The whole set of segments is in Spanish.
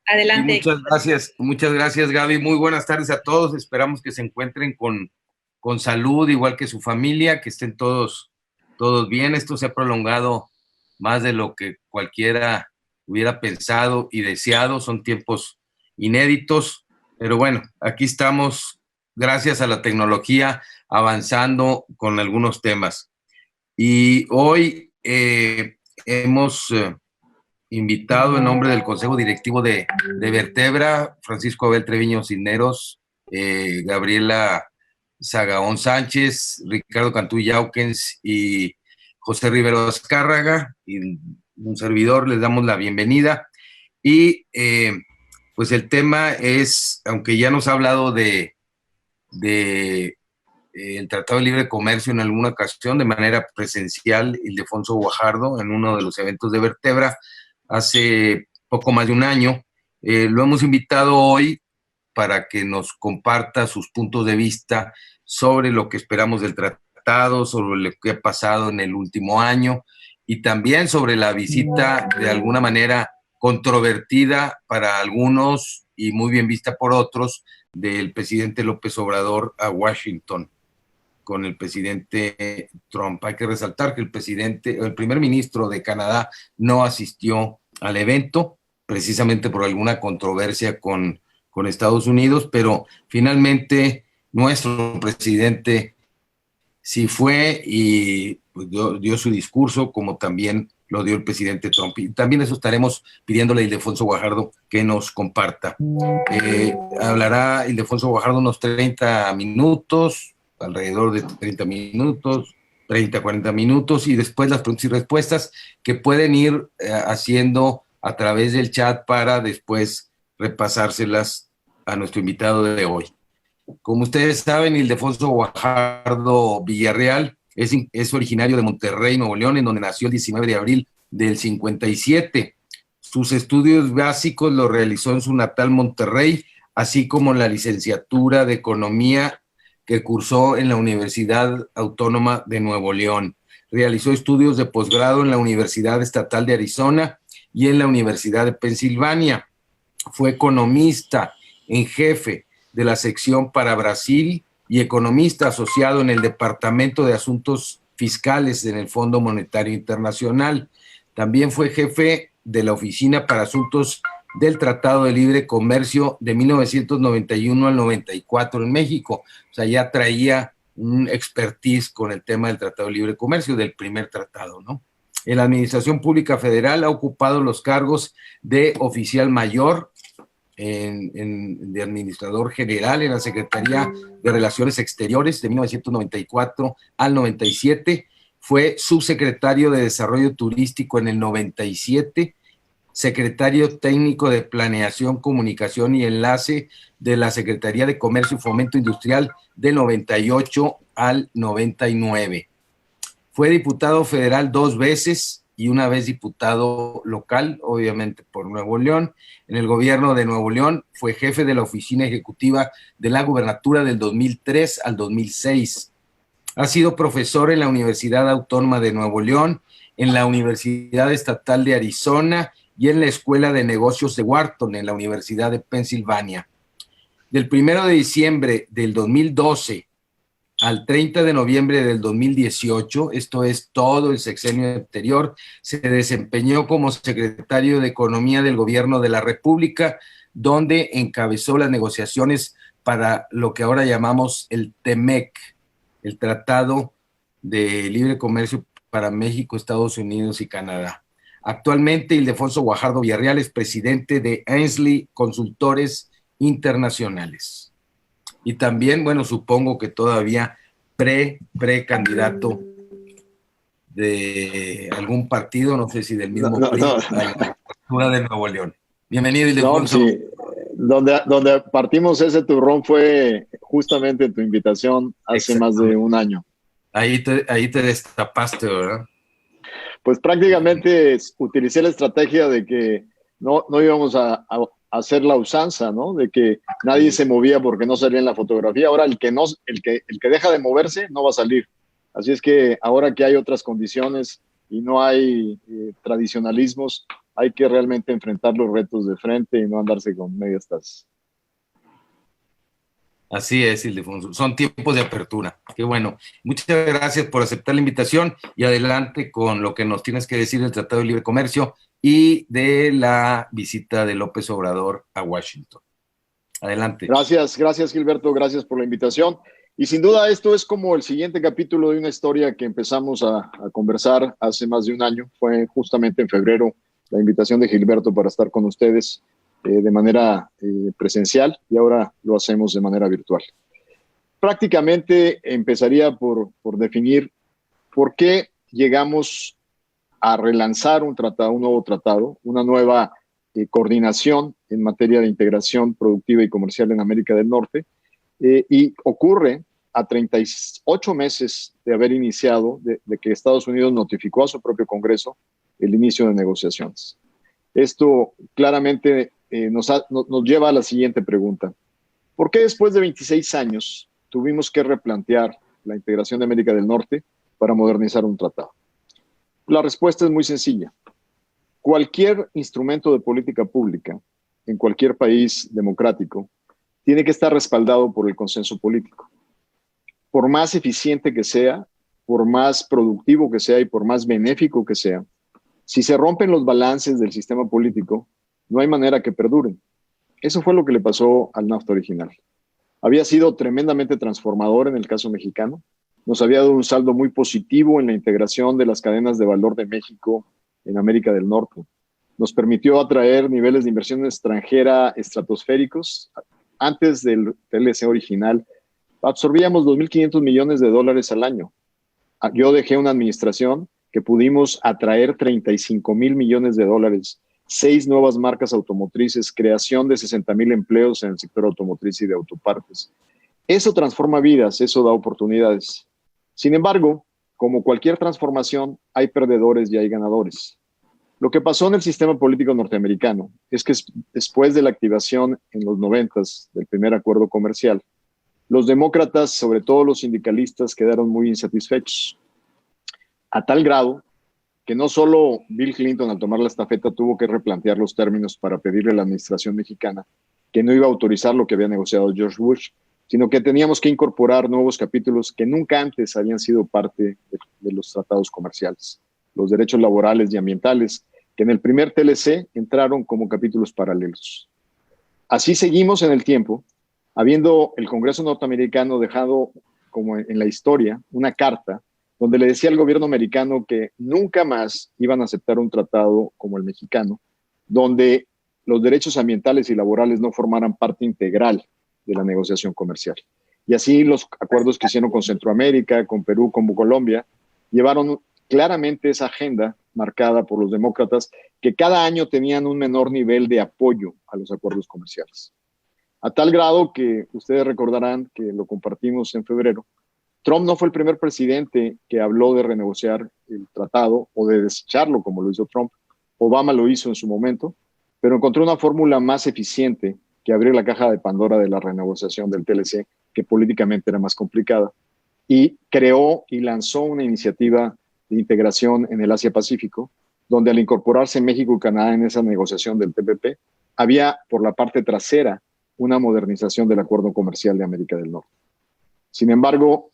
Sí, Adelante. muchas gracias Gaby. Muy buenas tardes a todos. Esperamos que se encuentren con salud, igual que su familia, que estén todos bien. Esto se ha prolongado más de lo que cualquiera hubiera pensado y deseado. Son tiempos inéditos, pero bueno, aquí estamos gracias a la tecnología avanzando con algunos temas. Y hoy hemos invitado en nombre del Consejo Directivo de Vertebra, Francisco Abel Treviño Cisneros, Gabriela Sagaón Sánchez, Ricardo Cantú Yaukens y José Rivero Azcárraga, y un servidor, les damos la bienvenida. Y pues el tema es, aunque ya nos ha hablado de el Tratado de Libre Comercio en alguna ocasión de manera presencial, Ildefonso Guajardo, en uno de los eventos de Vertebra, hace poco más de un año. Lo hemos invitado hoy para que nos comparta sus puntos de vista sobre lo que esperamos del tratado, sobre lo que ha pasado en el último año y también sobre la visita de alguna manera controvertida para algunos y muy bien vista por otros del presidente López Obrador a Washington con el presidente Trump. Hay que resaltar que el primer ministro de Canadá no asistió al evento, precisamente por alguna controversia con Estados Unidos, pero finalmente nuestro presidente sí fue y pues, dio su discurso, como también lo dio el presidente Trump. Y también eso estaremos pidiéndole a Ildefonso Guajardo que nos comparta. Hablará Ildefonso Guajardo unos 30 minutos, alrededor de 30 minutos, 30, 40 minutos, y después las preguntas y respuestas que pueden ir haciendo a través del chat para después repasárselas a nuestro invitado de hoy. Como ustedes saben, Ildefonso Guajardo Villarreal es originario de Monterrey, Nuevo León, en donde nació el 19 de abril del 57. Sus estudios básicos los realizó en su natal Monterrey, así como la licenciatura de Economía que cursó en la Universidad Autónoma de Nuevo León. Realizó estudios de posgrado en la Universidad Estatal de Arizona y en la Universidad de Pensilvania. Fue economista en jefe de la sección para Brasil y economista asociado en el Departamento de Asuntos Fiscales en el Fondo Monetario Internacional. También fue jefe de la Oficina para Asuntos del Tratado de Libre Comercio de 1991 al 94 en México. O sea, ya traía un expertise con el tema del Tratado de Libre Comercio, del primer tratado, ¿no? En la Administración Pública Federal ha ocupado los cargos de oficial mayor, de administrador general en la Secretaría de Relaciones Exteriores de 1994 al 97, fue subsecretario de Desarrollo Turístico en el 97, secretario técnico de Planeación, Comunicación y Enlace de la Secretaría de Comercio y Fomento Industrial del 98 al 99. Fue diputado federal 2 veces y una vez diputado local, obviamente por Nuevo León. En el gobierno de Nuevo León fue jefe de la oficina ejecutiva de la gubernatura del 2003 al 2006. Ha sido profesor en la Universidad Autónoma de Nuevo León, en la Universidad Estatal de Arizona y en la Escuela de Negocios de Wharton, en la Universidad de Pensilvania. Del 1 de diciembre del 2012 al 30 de noviembre del 2018, esto es todo el sexenio anterior, se desempeñó como secretario de Economía del Gobierno de la República, donde encabezó las negociaciones para lo que ahora llamamos el TEMEC, el Tratado de Libre Comercio para México, Estados Unidos y Canadá. Actualmente, Ildefonso Guajardo Villarreal es presidente de Ainsley Consultores Internacionales. Y también, bueno, supongo que todavía precandidato de algún partido, no sé si del mismo PRI, a la altura de Nuevo León. Bienvenido, Ildefonso. No, sí. Donde partimos ese turrón fue justamente en tu invitación hace más de un año. Ahí te destapaste, ¿verdad? Pues prácticamente utilicé la estrategia de que no íbamos a hacer la usanza, ¿no? De que nadie se movía porque no salía en la fotografía. Ahora el que deja de moverse no va a salir. Así es que ahora que hay otras condiciones y no hay tradicionalismos, hay que realmente enfrentar los retos de frente y no andarse con medias tazas. Así es, Ildefonso. Son tiempos de apertura. Qué bueno. Muchas gracias por aceptar la invitación y adelante con lo que nos tienes que decir del Tratado de Libre Comercio y de la visita de López Obrador a Washington. Adelante. Gracias Gilberto, gracias por la invitación. Y sin duda esto es como el siguiente capítulo de una historia que empezamos a conversar hace más de un año. Fue justamente en febrero la invitación de Gilberto para estar con ustedes de manera presencial y ahora lo hacemos de manera virtual. Prácticamente empezaría por definir por qué llegamos a relanzar un nuevo tratado, una nueva coordinación en materia de integración productiva y comercial en América del Norte, y ocurre a 38 meses de haber iniciado, de que Estados Unidos notificó a su propio Congreso el inicio de negociaciones. Esto claramente nos lleva a la siguiente pregunta. ¿Por qué después de 26 años tuvimos que replantear la integración de América del Norte para modernizar un tratado? La respuesta es muy sencilla. Cualquier instrumento de política pública en cualquier país democrático tiene que estar respaldado por el consenso político. Por más eficiente que sea, por más productivo que sea y por más benéfico que sea, si se rompen los balances del sistema político, no hay manera que perduren. Eso fue lo que le pasó al NAFTA original. Había sido tremendamente transformador en el caso mexicano. Nos había dado un saldo muy positivo en la integración de las cadenas de valor de México en América del Norte. Nos permitió atraer niveles de inversión extranjera estratosféricos. Antes del TLC original, absorbíamos $2.500 millones al año. Yo dejé una administración que pudimos atraer $35.000 millones, 6 nuevas marcas automotrices, creación de 60,000 empleos en el sector automotriz y de autopartes. Eso transforma vidas, eso da oportunidades. Sin embargo, como cualquier transformación, hay perdedores y hay ganadores. Lo que pasó en el sistema político norteamericano es que después de la activación en los 90s del primer acuerdo comercial, los demócratas, sobre todo los sindicalistas, quedaron muy insatisfechos. A tal grado que no solo Bill Clinton al tomar la estafeta tuvo que replantear los términos para pedirle a la administración mexicana que no iba a autorizar lo que había negociado George Bush, sino que teníamos que incorporar nuevos capítulos que nunca antes habían sido parte de los tratados comerciales. Los derechos laborales y ambientales, que en el primer TLC entraron como capítulos paralelos. Así seguimos en el tiempo, habiendo el Congreso norteamericano dejado, como en la historia, una carta donde le decía al gobierno americano que nunca más iban a aceptar un tratado como el mexicano, donde los derechos ambientales y laborales no formaran parte integral de la negociación comercial. Y así los acuerdos que hicieron con Centroamérica, con Perú, con Colombia, llevaron claramente esa agenda marcada por los demócratas, que cada año tenían un menor nivel de apoyo a los acuerdos comerciales. A tal grado que ustedes recordarán que lo compartimos en febrero, Trump no fue el primer presidente que habló de renegociar el tratado o de desecharlo como lo hizo Trump. Obama lo hizo en su momento, pero encontró una fórmula más eficiente que abrir la caja de Pandora de la renegociación del TLC, que políticamente era más complicada, y creó y lanzó una iniciativa de integración en el Asia-Pacífico, donde al incorporarse México y Canadá en esa negociación del TPP, había por la parte trasera una modernización del acuerdo comercial de América del Norte. Sin embargo,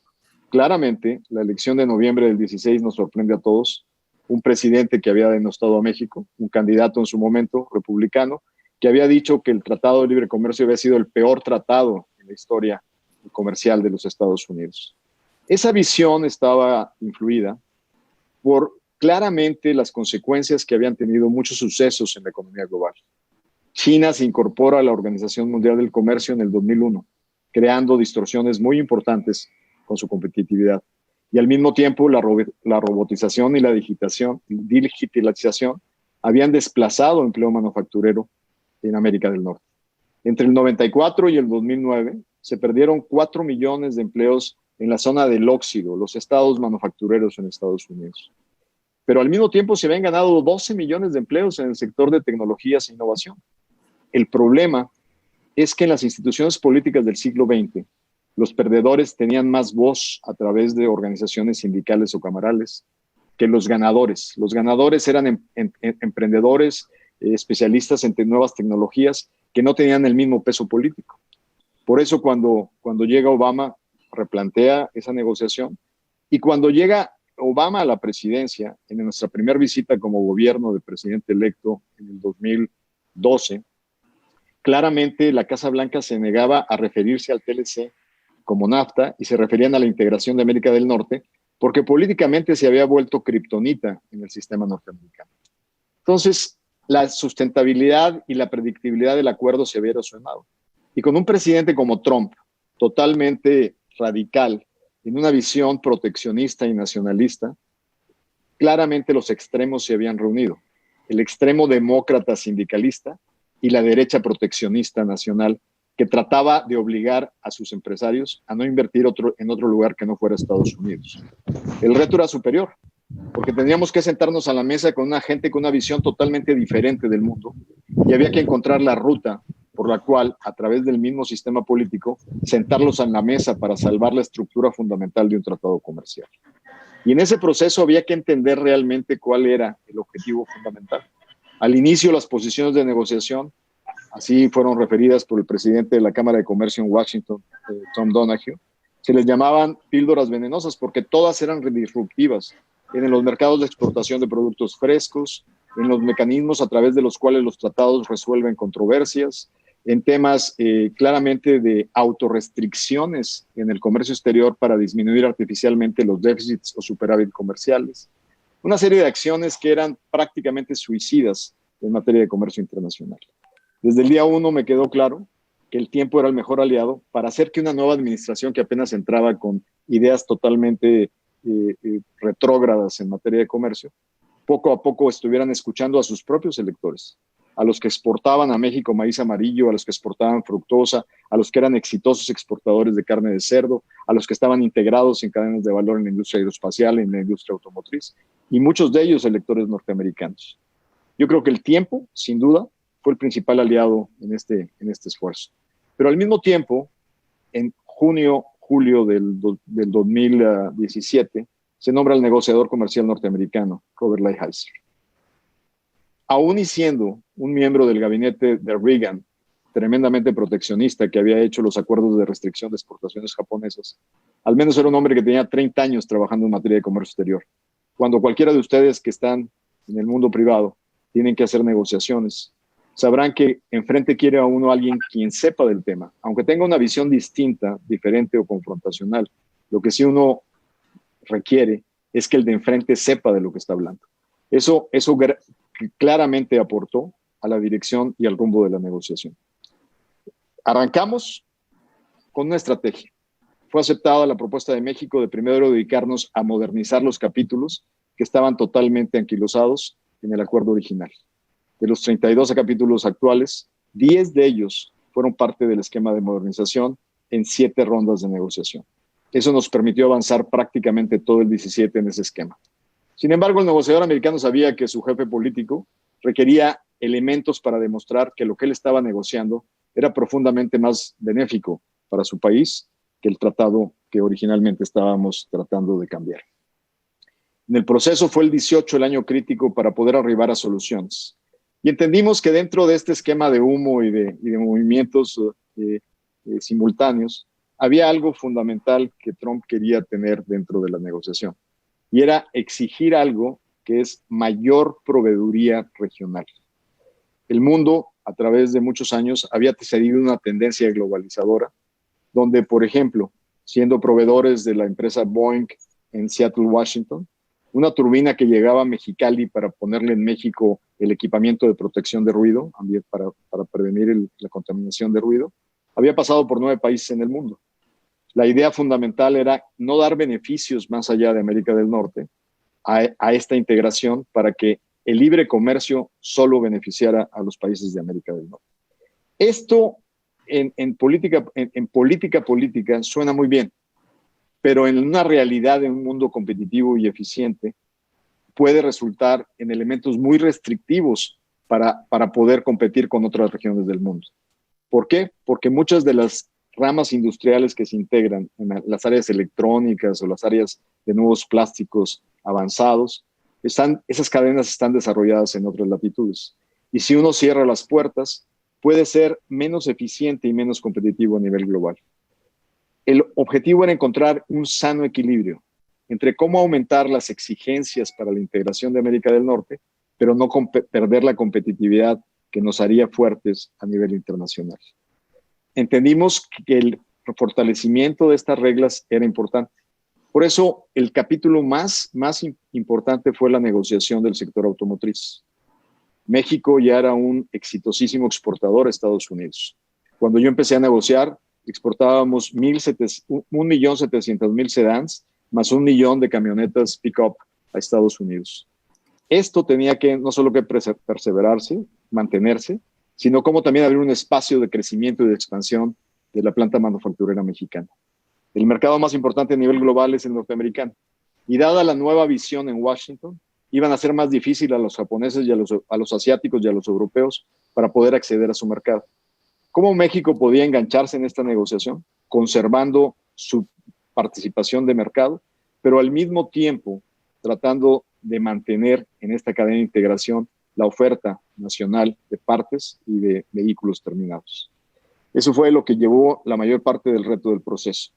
claramente, la elección de noviembre del 16 nos sorprende a todos. Un presidente que había denostado a México, un candidato en su momento republicano, que había dicho que el Tratado de Libre Comercio había sido el peor tratado en la historia comercial de los Estados Unidos. Esa visión estaba influida por claramente las consecuencias que habían tenido muchos sucesos en la economía global. China se incorpora a la Organización Mundial del Comercio en el 2001, creando distorsiones muy importantes con su competitividad. Y al mismo tiempo, la robotización y la digitalización habían desplazado empleo manufacturero en América del Norte. Entre el 94 y el 2009, se perdieron 4 millones de empleos en la zona del óxido, los estados manufactureros en Estados Unidos. Pero al mismo tiempo se habían ganado 12 millones de empleos en el sector de tecnologías e innovación. El problema es que en las instituciones políticas del siglo XX, los perdedores tenían más voz a través de organizaciones sindicales o camarales, que los ganadores. Los ganadores eran emprendedores, especialistas en nuevas tecnologías que no tenían el mismo peso político. Por eso cuando llega Obama, replantea esa negociación, y cuando llega Obama a la presidencia, en nuestra primera visita como gobierno de presidente electo en el 2012, claramente la Casa Blanca se negaba a referirse al TLC como NAFTA y se referían a la integración de América del Norte porque políticamente se había vuelto kriptonita en el sistema norteamericano. Entonces, la sustentabilidad y la predictibilidad del acuerdo se había erosionado. Y con un presidente como Trump, totalmente radical, en una visión proteccionista y nacionalista, claramente los extremos se habían reunido. El extremo demócrata sindicalista y la derecha proteccionista nacional, que trataba de obligar a sus empresarios a no invertir en otro lugar que no fuera Estados Unidos. El reto era superior, porque tendríamos que sentarnos a la mesa con una gente con una visión totalmente diferente del mundo y había que encontrar la ruta por la cual, a través del mismo sistema político, sentarlos en la mesa para salvar la estructura fundamental de un tratado comercial. Y en ese proceso había que entender realmente cuál era el objetivo fundamental. Al inicio, las posiciones de negociación, así fueron referidas por el presidente de la Cámara de Comercio en Washington, Tom Donahue, se les llamaban píldoras venenosas porque todas eran disruptivas en los mercados de exportación de productos frescos, en los mecanismos a través de los cuales los tratados resuelven controversias, en temas claramente de autorrestricciones en el comercio exterior para disminuir artificialmente los déficits o superávit comerciales. Una serie de acciones que eran prácticamente suicidas en materia de comercio internacional. Desde el día 1 me quedó claro que el tiempo era el mejor aliado para hacer que una nueva administración que apenas entraba con ideas totalmente retrógradas en materia de comercio, poco a poco estuvieran escuchando a sus propios electores, a los que exportaban a México maíz amarillo, a los que exportaban fructosa, a los que eran exitosos exportadores de carne de cerdo, a los que estaban integrados en cadenas de valor en la industria aeroespacial, en la industria automotriz, y muchos de ellos electores norteamericanos. Yo creo que el tiempo, sin duda, fue el principal aliado en este esfuerzo. Pero al mismo tiempo, en julio del 2017, se nombra el negociador comercial norteamericano, Robert Lighthizer. Aún y siendo un miembro del gabinete de Reagan, tremendamente proteccionista, que había hecho los acuerdos de restricción de exportaciones japonesas, al menos era un hombre que tenía 30 años trabajando en materia de comercio exterior. Cuando cualquiera de ustedes que están en el mundo privado tienen que hacer negociaciones, sabrán que enfrente quiere a uno alguien quien sepa del tema, aunque tenga una visión distinta, diferente o confrontacional. Lo que sí uno requiere es que el de enfrente sepa de lo que está hablando. Eso claramente aportó a la dirección y al rumbo de la negociación. Arrancamos con una estrategia. Fue aceptada la propuesta de México de primero dedicarnos a modernizar los capítulos que estaban totalmente anquilosados en el acuerdo original. De los 32 capítulos actuales, 10 de ellos fueron parte del esquema de modernización en 7 rondas de negociación. Eso nos permitió avanzar prácticamente todo el 17 en ese esquema. Sin embargo, el negociador americano sabía que su jefe político requería elementos para demostrar que lo que él estaba negociando era profundamente más benéfico para su país que el tratado que originalmente estábamos tratando de cambiar. En el proceso fue el 18 el año crítico para poder arribar a soluciones. Y entendimos que dentro de este esquema de humo y de movimientos simultáneos, había algo fundamental que Trump quería tener dentro de la negociación. Y era exigir algo que es mayor proveeduría regional. El mundo, a través de muchos años, había seguido una tendencia globalizadora, donde, por ejemplo, siendo proveedores de la empresa Boeing en Seattle, Washington, una turbina que llegaba a Mexicali para ponerle en México el equipamiento de protección de ruido, para prevenir la contaminación de ruido, había pasado por 9 países en el mundo. La idea fundamental era no dar beneficios más allá de América del Norte a esta integración para que el libre comercio solo beneficiara a los países de América del Norte. Esto en política suena muy bien, pero en una realidad de un mundo competitivo y eficiente puede resultar en elementos muy restrictivos para poder competir con otras regiones del mundo. ¿Por qué? Porque muchas de las ramas industriales que se integran en las áreas electrónicas o las áreas de nuevos plásticos avanzados, esas cadenas están desarrolladas en otras latitudes. Y si uno cierra las puertas, puede ser menos eficiente y menos competitivo a nivel global. El objetivo era encontrar un sano equilibrio entre cómo aumentar las exigencias para la integración de América del Norte, pero no perder la competitividad que nos haría fuertes a nivel internacional. Entendimos que el fortalecimiento de estas reglas era importante. Por eso, el capítulo más importante fue la negociación del sector automotriz. México ya era un exitosísimo exportador a Estados Unidos. Cuando yo empecé a negociar, exportábamos 1.700.000 sedans más 1 millón de camionetas pick-up a Estados Unidos. Esto tenía que no solo que perseverarse, mantenerse, sino como también abrir un espacio de crecimiento y de expansión de la planta manufacturera mexicana. El mercado más importante a nivel global es el norteamericano. Y dada la nueva visión en Washington, iban a ser más difícil a los japoneses y a los asiáticos y a los europeos para poder acceder a su mercado. ¿Cómo México podía engancharse en esta negociación, conservando su participación de mercado, pero al mismo tiempo tratando de mantener en esta cadena de integración la oferta nacional de partes y de vehículos terminados? Eso fue lo que llevó la mayor parte del reto del proceso.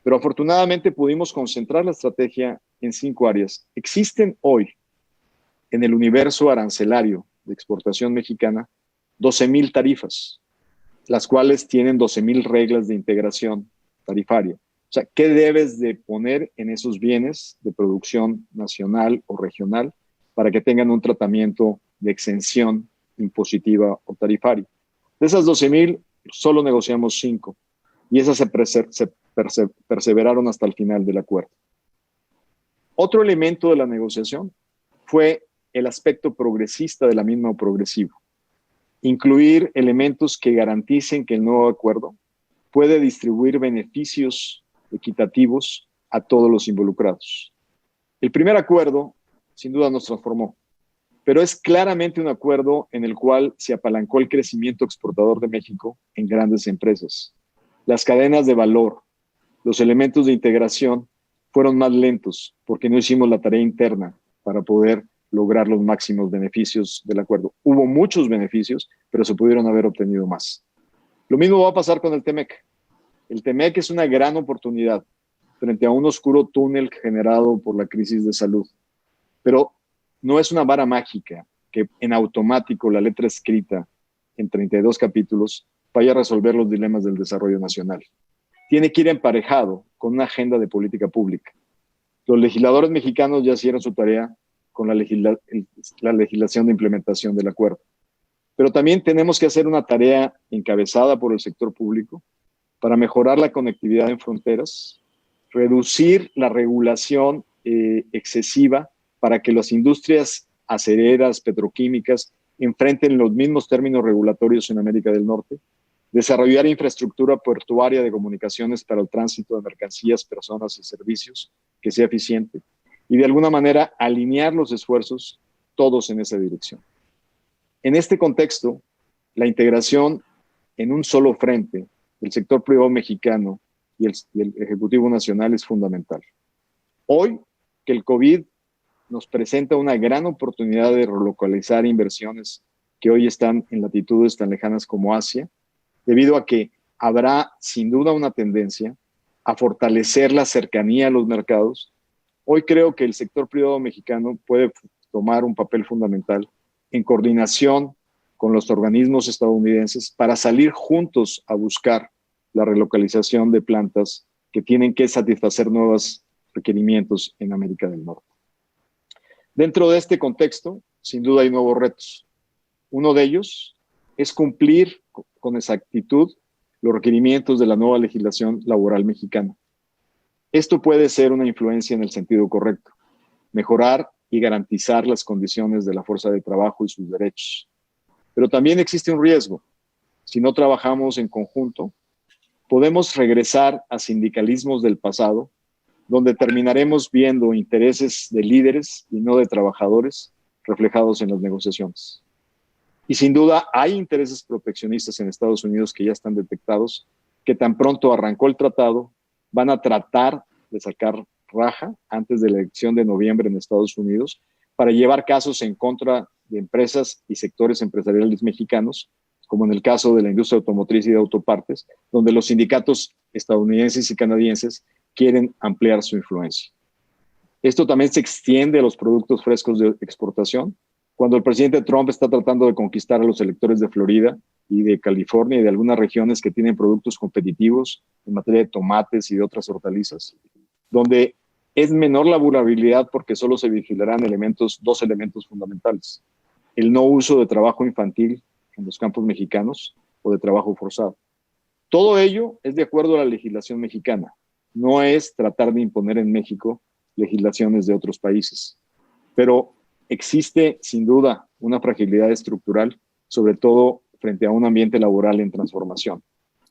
Pero afortunadamente pudimos concentrar la estrategia en 5 áreas. Existen hoy en el universo arancelario de exportación mexicana 12,000 tarifas, las cuales tienen 12,000 reglas de integración tarifaria. O sea, ¿qué debes de poner en esos bienes de producción nacional o regional para que tengan un tratamiento de exención impositiva o tarifaria? De esas 12,000, solo negociamos 5 y esas se perseveraron hasta el final del acuerdo. Otro elemento de la negociación fue el aspecto progresista de la misma o progresivo. Incluir elementos que garanticen que el nuevo acuerdo puede distribuir beneficios equitativos a todos los involucrados. El primer acuerdo, sin duda, nos transformó, pero es claramente un acuerdo en el cual se apalancó el crecimiento exportador de México en grandes empresas. Las cadenas de valor, los elementos de integración fueron más lentos porque no hicimos la tarea interna para poder lograr los máximos beneficios del acuerdo. Hubo muchos beneficios, pero se pudieron haber obtenido más. Lo mismo va a pasar con el TEMEC. El TEMEC es una gran oportunidad frente a un oscuro túnel generado por la crisis de salud, pero no es una vara mágica que en automático la letra escrita en 32 capítulos vaya a resolver los dilemas del desarrollo nacional. Tiene que ir emparejado con una agenda de política pública. Los legisladores mexicanos ya hicieron su tarea con la legislación de implementación del acuerdo. Pero también tenemos que hacer una tarea encabezada por el sector público para mejorar la conectividad en fronteras, reducir la regulación excesiva para que las industrias acereras, petroquímicas, enfrenten los mismos términos regulatorios en América del Norte, desarrollar infraestructura portuaria de comunicaciones para el tránsito de mercancías, personas y servicios que sea eficiente, y de alguna manera alinear los esfuerzos todos en esa dirección. En este contexto, la integración en un solo frente del sector privado mexicano y el Ejecutivo Nacional es fundamental. Hoy, que el COVID nos presenta una gran oportunidad de relocalizar inversiones que hoy están en latitudes tan lejanas como Asia, debido a que habrá sin duda una tendencia a fortalecer la cercanía a los mercados. Hoy creo que el sector privado mexicano puede tomar un papel fundamental en coordinación con los organismos estadounidenses para salir juntos a buscar la relocalización de plantas que tienen que satisfacer nuevos requerimientos en América del Norte. Dentro de este contexto, sin duda hay nuevos retos. Uno de ellos es cumplir con exactitud los requerimientos de la nueva legislación laboral mexicana. Esto puede ser una influencia en el sentido correcto, mejorar y garantizar las condiciones de la fuerza de trabajo y sus derechos. Pero también existe un riesgo. Si no trabajamos en conjunto, podemos regresar a sindicalismos del pasado, donde terminaremos viendo intereses de líderes y no de trabajadores reflejados en las negociaciones. Y sin duda hay intereses proteccionistas en Estados Unidos que ya están detectados, que tan pronto arrancó el tratado, van a tratar de sacar raja antes de la elección de noviembre en Estados Unidos para llevar casos en contra de empresas y sectores empresariales mexicanos, como en el caso de la industria automotriz y de autopartes, donde los sindicatos estadounidenses y canadienses quieren ampliar su influencia. Esto también se extiende a los productos frescos de exportación, cuando el presidente Trump está tratando de conquistar a los electores de Florida y de California y de algunas regiones que tienen productos competitivos en materia de tomates y de otras hortalizas, donde es menor la vulnerabilidad porque solo se vigilarán dos elementos fundamentales: el no uso de trabajo infantil en los campos mexicanos o de trabajo forzado. Todo ello es de acuerdo a la legislación mexicana, no es tratar de imponer en México legislaciones de otros países. Pero existe sin duda una fragilidad estructural, sobre todo frente a un ambiente laboral en transformación,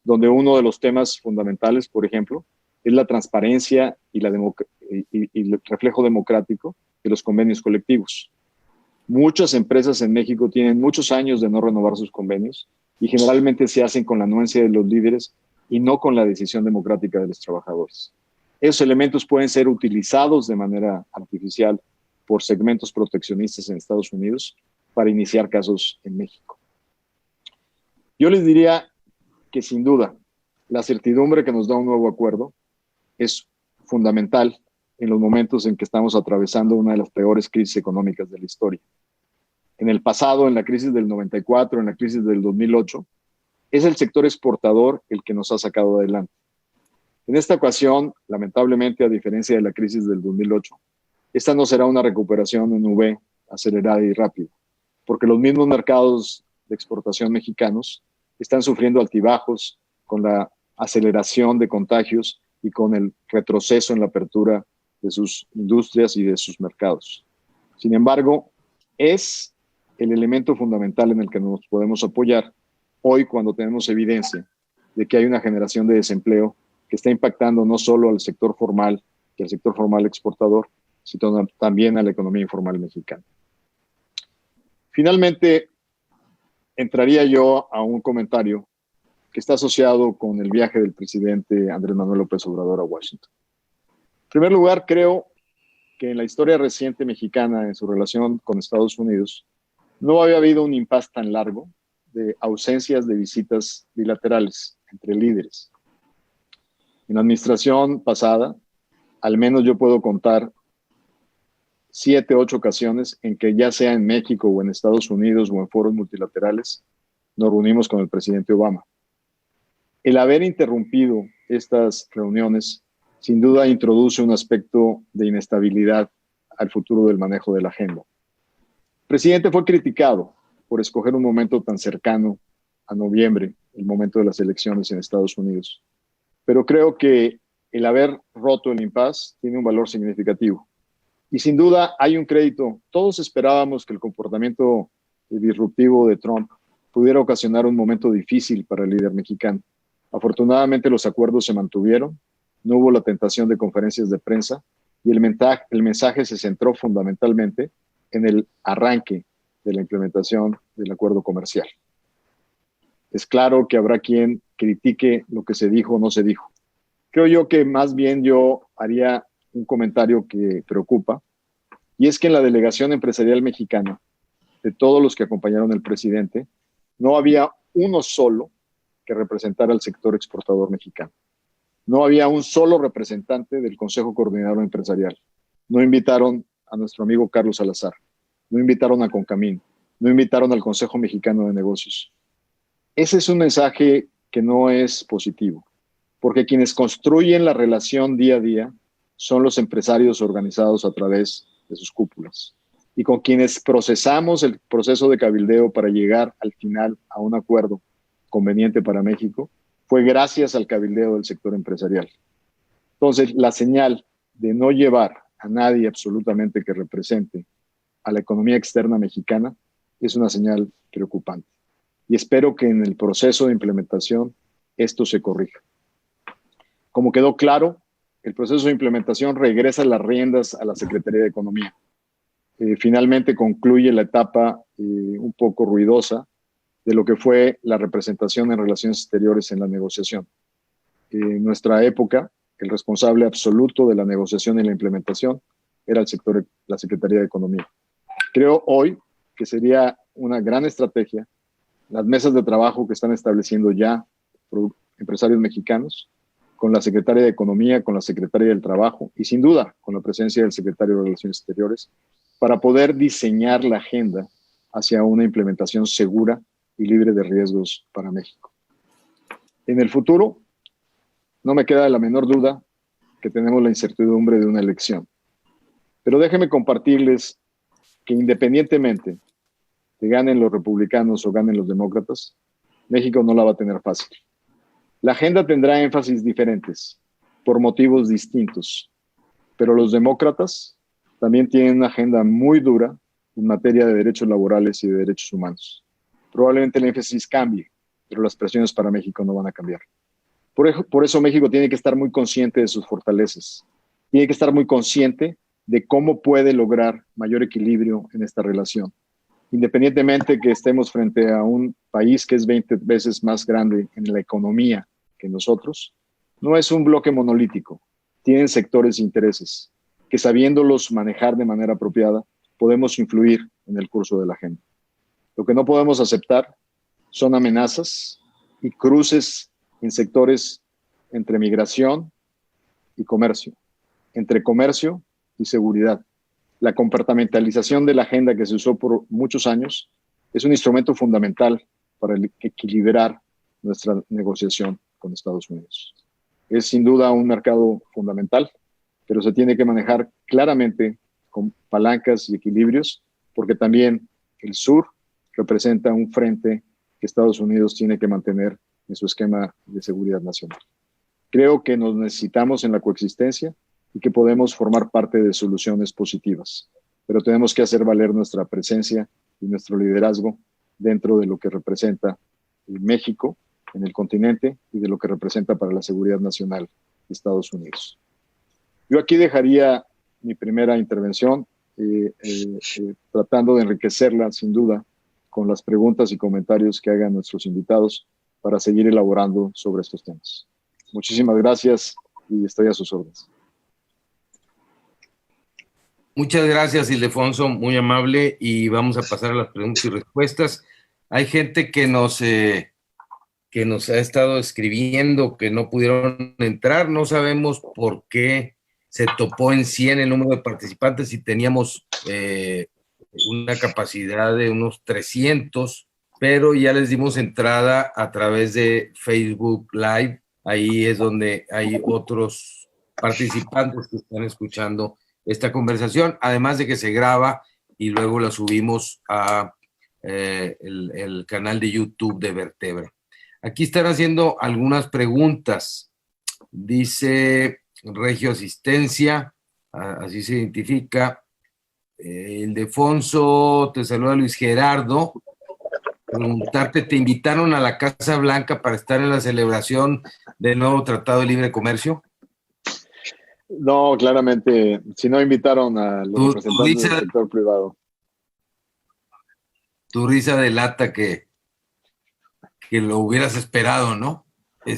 donde uno de los temas fundamentales, por ejemplo, es la transparencia y el reflejo democrático de los convenios colectivos. Muchas empresas en México tienen muchos años de no renovar sus convenios y generalmente se hacen con la anuencia de los líderes y no con la decisión democrática de los trabajadores. Esos elementos pueden ser utilizados de manera artificial por segmentos proteccionistas en Estados Unidos para iniciar casos en México. Yo les diría que sin duda la certidumbre que nos da un nuevo acuerdo es fundamental en los momentos en que estamos atravesando una de las peores crisis económicas de la historia. En el pasado, en la crisis del 94, en la crisis del 2008, es el sector exportador el que nos ha sacado adelante. En esta ocasión, lamentablemente, a diferencia de la crisis del 2008, esta no será una recuperación en V acelerada y rápida, porque los mismos mercados de exportación mexicanos están sufriendo altibajos con la aceleración de contagios y con el retroceso en la apertura de sus industrias y de sus mercados. Sin embargo, es el elemento fundamental en el que nos podemos apoyar hoy cuando tenemos evidencia de que hay una generación de desempleo que está impactando no solo al sector formal y al sector formal exportador, sino también a la economía informal mexicana. Finalmente, entraría yo a un comentario que está asociado con el viaje del presidente Andrés Manuel López Obrador a Washington. En primer lugar, creo que en la historia reciente mexicana, en su relación con Estados Unidos, no había habido un impasse tan largo de ausencias de visitas bilaterales entre líderes. En la administración pasada, al menos yo puedo contar 7, 8 ocasiones en que ya sea en México o en Estados Unidos o en foros multilaterales, nos reunimos con el presidente Obama. El haber interrumpido estas reuniones sin duda introduce un aspecto de inestabilidad al futuro del manejo de la agenda. El presidente fue criticado por escoger un momento tan cercano a noviembre, el momento de las elecciones en Estados Unidos. Pero creo que el haber roto el impasse tiene un valor significativo. Y sin duda hay un crédito. Todos esperábamos que el comportamiento disruptivo de Trump pudiera ocasionar un momento difícil para el líder mexicano. Afortunadamente los acuerdos se mantuvieron, no hubo la tentación de conferencias de prensa y el mensaje se centró fundamentalmente en el arranque de la implementación del acuerdo comercial. Es claro que habrá quien critique lo que se dijo o no se dijo. Creo yo que más bien yo haría un comentario que preocupa, y es que en la delegación empresarial mexicana, de todos los que acompañaron al presidente, no había uno solo que representara al sector exportador mexicano. No había un solo representante del Consejo Coordinador Empresarial. No invitaron a nuestro amigo Carlos Salazar, no invitaron a Concamín, no invitaron al Consejo Mexicano de Negocios. Ese es un mensaje que no es positivo, porque quienes construyen la relación día a día son los empresarios organizados a través de sus cúpulas y con quienes procesamos el proceso de cabildeo para llegar al final a un acuerdo conveniente para México, fue gracias al cabildeo del sector empresarial. Entonces, la señal de no llevar a nadie absolutamente que represente a la economía externa mexicana es una señal preocupante. Y espero que en el proceso de implementación esto se corrija. Como quedó claro, el proceso de implementación regresa las riendas a la Secretaría de Economía. Finalmente concluye la etapa un poco ruidosa de lo que fue la representación en relaciones exteriores en la negociación. en nuestra época, el responsable absoluto de la negociación y la implementación era la Secretaría de Economía. Creo hoy que sería una gran estrategia las mesas de trabajo que están estableciendo ya empresarios mexicanos, con la Secretaria de Economía, con la Secretaria del Trabajo y sin duda con la presencia del Secretario de Relaciones Exteriores, para poder diseñar la agenda hacia una implementación segura y libre de riesgos para México. En el futuro, no me queda la menor duda que tenemos la incertidumbre de una elección. Pero déjenme compartirles que independientemente de ganen los republicanos o ganen los demócratas, México no la va a tener fácil. La agenda tendrá énfasis diferentes, por motivos distintos, pero los demócratas también tienen una agenda muy dura en materia de derechos laborales y de derechos humanos. Probablemente el énfasis cambie, pero las presiones para México no van a cambiar. Por eso México tiene que estar muy consciente de sus fortalezas, tiene que estar muy consciente de cómo puede lograr mayor equilibrio en esta relación. Independientemente que estemos frente a un país que es 20 veces más grande en la economía que nosotros, no es un bloque monolítico. Tienen sectores e intereses que, sabiéndolos manejar de manera apropiada, podemos influir en el curso de la agenda. Lo que no podemos aceptar son amenazas y cruces en sectores entre migración y comercio, entre comercio y seguridad. La compartimentalización de la agenda que se usó por muchos años es un instrumento fundamental para equilibrar nuestra negociación con Estados Unidos. Es sin duda un mercado fundamental, pero se tiene que manejar claramente con palancas y equilibrios, porque también el sur representa un frente que Estados Unidos tiene que mantener en su esquema de seguridad nacional. Creo que nos necesitamos en la coexistencia y que podemos formar parte de soluciones positivas, pero tenemos que hacer valer nuestra presencia y nuestro liderazgo dentro de lo que representa México en el continente y de lo que representa para la seguridad nacional de Estados Unidos. Yo aquí dejaría mi primera intervención, tratando de enriquecerla sin duda con las preguntas y comentarios que hagan nuestros invitados para seguir elaborando sobre estos temas. Muchísimas gracias y estoy a sus órdenes. Muchas gracias, Ildefonso, muy amable, y vamos a pasar a las preguntas y respuestas. Hay gente que nos ha estado escribiendo que no pudieron entrar, no sabemos por qué se topó en 100 el número de participantes y teníamos una capacidad de unos 300, pero ya les dimos entrada a través de Facebook Live. Ahí es donde hay otros participantes que están escuchando esta conversación, además de que se graba y luego la subimos a el canal de YouTube de Vertebra. Aquí están haciendo algunas preguntas. Dice Regio Asistencia, así se identifica. Ildefonso, te saluda Luis Gerardo. Preguntarte, ¿te invitaron a la Casa Blanca para estar en la celebración del nuevo Tratado de Libre Comercio? No, claramente, si no invitaron a los representantes del sector privado. Tu risa delata que lo hubieras esperado, ¿no?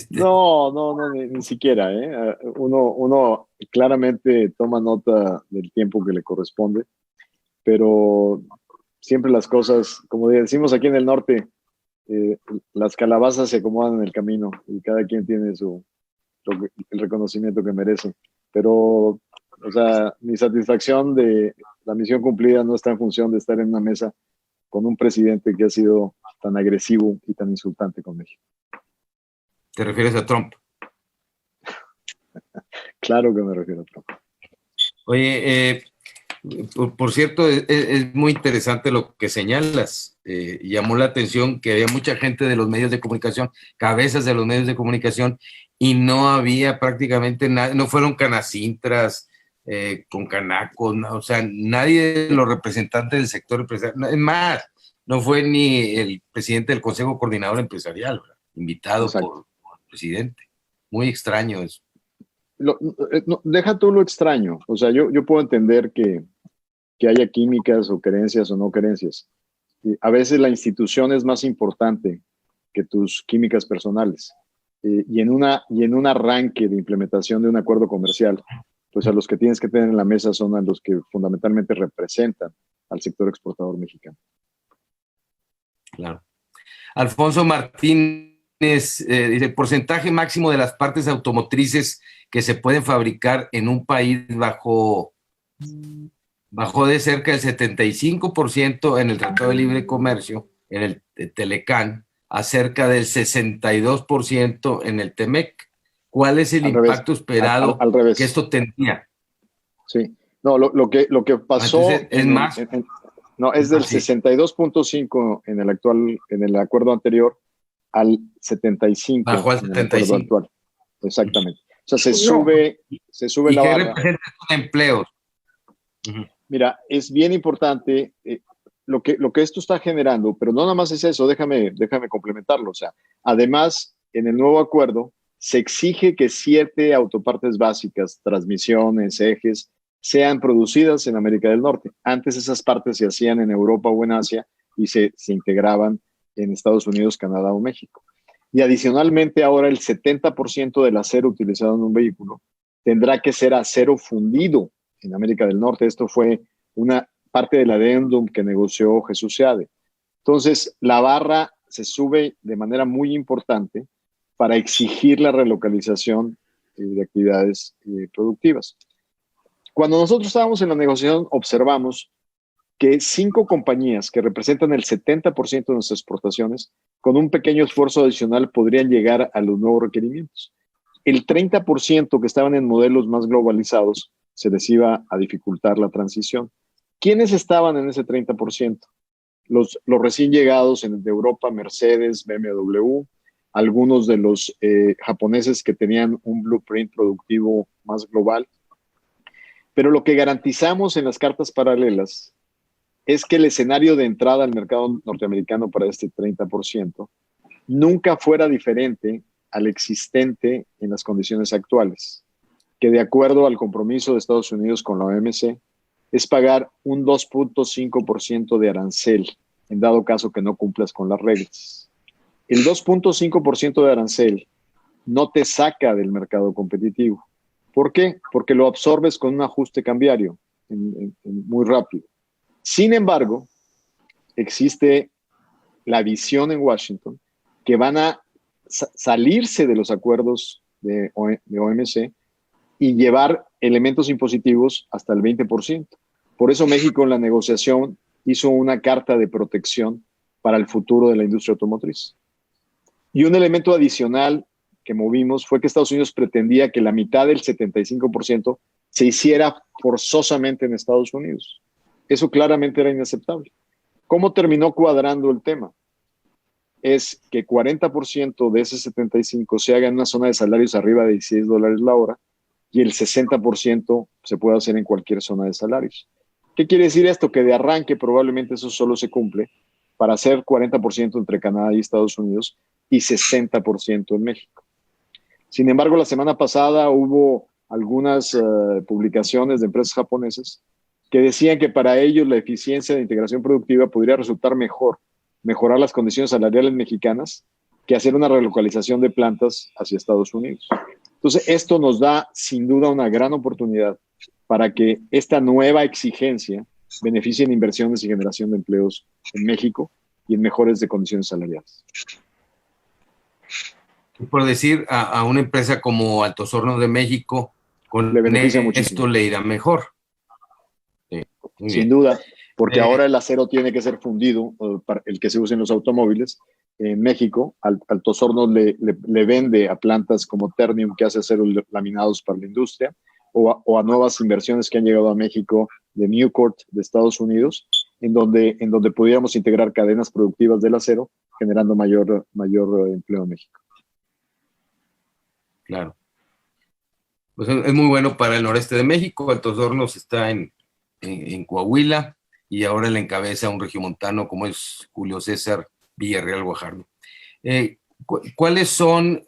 No, ni siquiera. Uno claramente toma nota del tiempo que le corresponde, pero siempre las cosas, como decimos aquí en el norte, las calabazas se acomodan en el camino y cada quien tiene el reconocimiento que merece. Pero, o sea, mi satisfacción de la misión cumplida no está en función de estar en una mesa con un presidente que ha sido tan agresivo y tan insultante con México. ¿Te refieres a Trump? Claro que me refiero a Trump. Oye, por cierto, es muy interesante lo que señalas. Llamó la atención que había mucha gente de los medios de comunicación, cabezas de los medios de comunicación, y no había prácticamente nada, no fueron canacintras, con canacos, no, o sea, nadie de los representantes del sector empresarial, es más, no fue ni el presidente del Consejo Coordinador Empresarial, ¿verdad? Invitado por el presidente. Muy extraño eso. Deja tú lo extraño. O sea, yo puedo entender que haya químicas o creencias o no creencias. Y a veces la institución es más importante que tus químicas personales. y en un arranque de implementación de un acuerdo comercial, pues a los que tienes que tener en la mesa son a los que fundamentalmente representan al sector exportador mexicano. Claro. Alfonso Martínez dice, porcentaje máximo de las partes automotrices que se pueden fabricar en un país bajó de cerca del 75% en el Tratado de Libre Comercio, en el Telecán, a cerca del 62% en el TEMEC. ¿Cuál es el impacto esperado al revés que esto tendría? Sí, no, lo que pasó entonces, es más. No, es del 62.5 en el acuerdo anterior al 75 bajó al en el acuerdo 75. actual. Exactamente. O sea, se sube ¿Y la qué barra. representa estos empleos? Mira, es bien importante lo que esto está generando, pero no nada más es eso, déjame complementarlo. O sea, además, en el nuevo acuerdo se exige que 7 autopartes básicas, transmisiones, ejes, sean producidas en América del Norte. Antes esas partes se hacían en Europa o en Asia y se integraban en Estados Unidos, Canadá o México. Y adicionalmente ahora el 70% del acero utilizado en un vehículo tendrá que ser acero fundido en América del Norte. Esto fue una parte del adendum que negoció Jesús Seade. Entonces, la barra se sube de manera muy importante para exigir la relocalización de actividades productivas. Cuando nosotros estábamos en la negociación, observamos que 5 compañías que representan el 70% de nuestras exportaciones, con un pequeño esfuerzo adicional, podrían llegar a los nuevos requerimientos. El 30% que estaban en modelos más globalizados se les iba a dificultar la transición. ¿Quiénes estaban en ese 30%? Los recién llegados de Europa, Mercedes, BMW, algunos de los japoneses que tenían un blueprint productivo más global. Pero lo que garantizamos en las cartas paralelas es que el escenario de entrada al mercado norteamericano para este 30% nunca fuera diferente al existente en las condiciones actuales, que de acuerdo al compromiso de Estados Unidos con la OMC, es pagar un 2.5% de arancel, en dado caso que no cumplas con las reglas. El 2.5% de arancel no te saca del mercado competitivo. ¿Por qué? Porque lo absorbes con un ajuste cambiario muy rápido. Sin embargo, existe la visión en Washington que van a salirse de los acuerdos de OMC y llevar elementos impositivos hasta el 20%. Por eso México en la negociación hizo una carta de protección para el futuro de la industria automotriz. Y un elemento adicional que movimos fue que Estados Unidos pretendía que la mitad del 75% se hiciera forzosamente en Estados Unidos. Eso claramente era inaceptable. ¿Cómo terminó cuadrando el tema? Es que 40% de ese 75% se haga en una zona de salarios arriba de $16 la hora y el 60% se puede hacer en cualquier zona de salarios. ¿Qué quiere decir esto? Que de arranque probablemente eso solo se cumple para hacer 40% entre Canadá y Estados Unidos y 60% en México. Sin embargo, la semana pasada hubo algunas publicaciones de empresas japonesas que decían que para ellos la eficiencia de integración productiva podría resultar mejorar las condiciones salariales mexicanas que hacer una relocalización de plantas hacia Estados Unidos. Entonces, esto nos da sin duda una gran oportunidad para que esta nueva exigencia beneficie en inversiones y generación de empleos en México y en mejores de condiciones salariales. Por decir, a una empresa como Altos Hornos de México, con le beneficia esto muchísimo. le irá mejor. Sí, sin duda, porque ahora el acero tiene que ser fundido, el que se usa en los automóviles. En México, Altos Hornos le vende a plantas como Ternium, que hace aceros laminados para la industria, o a nuevas inversiones que han llegado a México de Newport, de Estados Unidos, en donde pudiéramos integrar cadenas productivas del acero, generando mayor empleo en México. Claro. Pues es muy bueno para el noreste de México. Altos Hornos está en Coahuila y ahora le encabeza un regiomontano como es Julio César Villarreal Guajardo. ¿Cuáles son,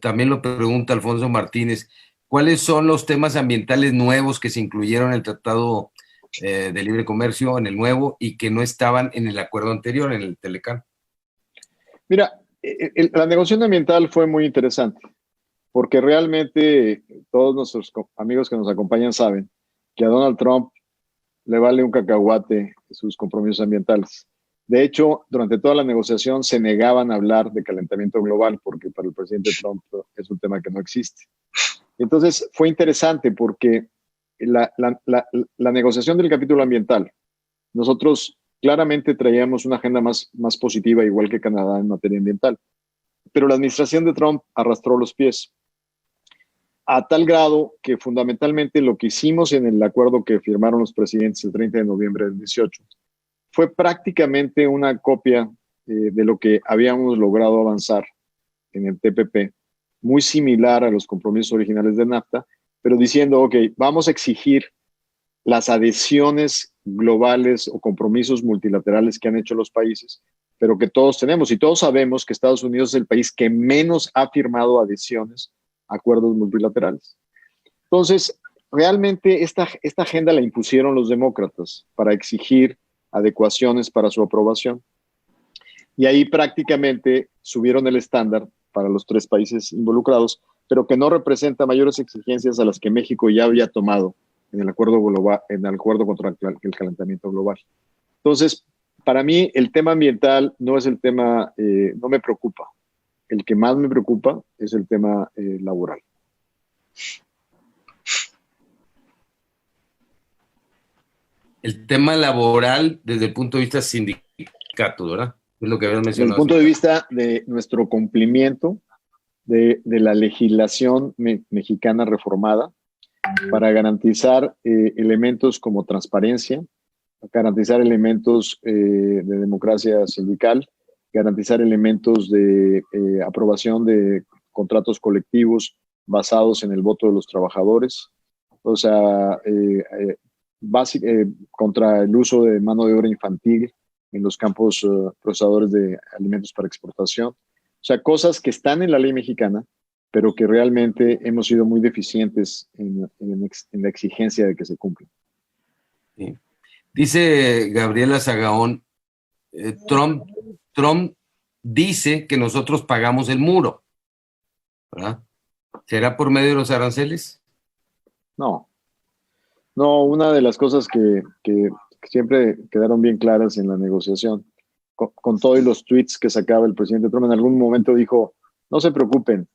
también lo pregunta Alfonso Martínez, cuáles son los temas ambientales nuevos que se incluyeron en el Tratado de Libre Comercio, en el nuevo, y que no estaban en el acuerdo anterior, en el Telecán? Mira, La negociación ambiental fue muy interesante, porque realmente todos nuestros amigos que nos acompañan saben que a Donald Trump le vale un cacahuate sus compromisos ambientales. De hecho, durante toda la negociación se negaban a hablar de calentamiento global, porque para el presidente Trump es un tema que no existe. Entonces, fue interesante porque la negociación del capítulo ambiental, nosotros claramente traíamos una agenda más positiva, igual que Canadá en materia ambiental, pero la administración de Trump arrastró los pies a tal grado que fundamentalmente lo que hicimos en el acuerdo que firmaron los presidentes el 30 de noviembre del 18 fue prácticamente una copia de lo que habíamos logrado avanzar en el TPP, muy similar a los compromisos originales de NAFTA, pero diciendo, ok, vamos a exigir las adhesiones globales o compromisos multilaterales que han hecho los países, pero que todos tenemos. Y todos sabemos que Estados Unidos es el país que menos ha firmado adhesiones a acuerdos multilaterales. Entonces, realmente esta agenda la impusieron los demócratas para exigir adecuaciones para su aprobación. Y ahí prácticamente subieron el estándar para los 3 países involucrados, pero que no representa mayores exigencias a las que México ya había tomado en el acuerdo global, en el acuerdo contra el calentamiento global. Entonces, para mí el tema ambiental no es el tema, no me preocupa. El que más me preocupa es el tema laboral. El tema laboral desde el punto de vista sindicato, ¿verdad? Es lo que habías mencionado. Desde el punto de vista de nuestro cumplimiento de la legislación mexicana reformada para garantizar elementos como transparencia, garantizar elementos de democracia sindical, garantizar elementos de aprobación de contratos colectivos basados en el voto de los trabajadores, o sea, contra el uso de mano de obra infantil en los campos procesadores de alimentos para exportación. O sea, cosas que están en la ley mexicana, pero que realmente hemos sido muy deficientes en la exigencia de que se cumplan. Sí. Dice Gabriela Sagaón, Trump dice que nosotros pagamos el muro, ¿verdad? ¿Será por medio de los aranceles? No, una de las cosas que siempre quedaron bien claras en la negociación, con todos los tweets que sacaba el presidente Trump, en algún momento dijo, no se preocupen,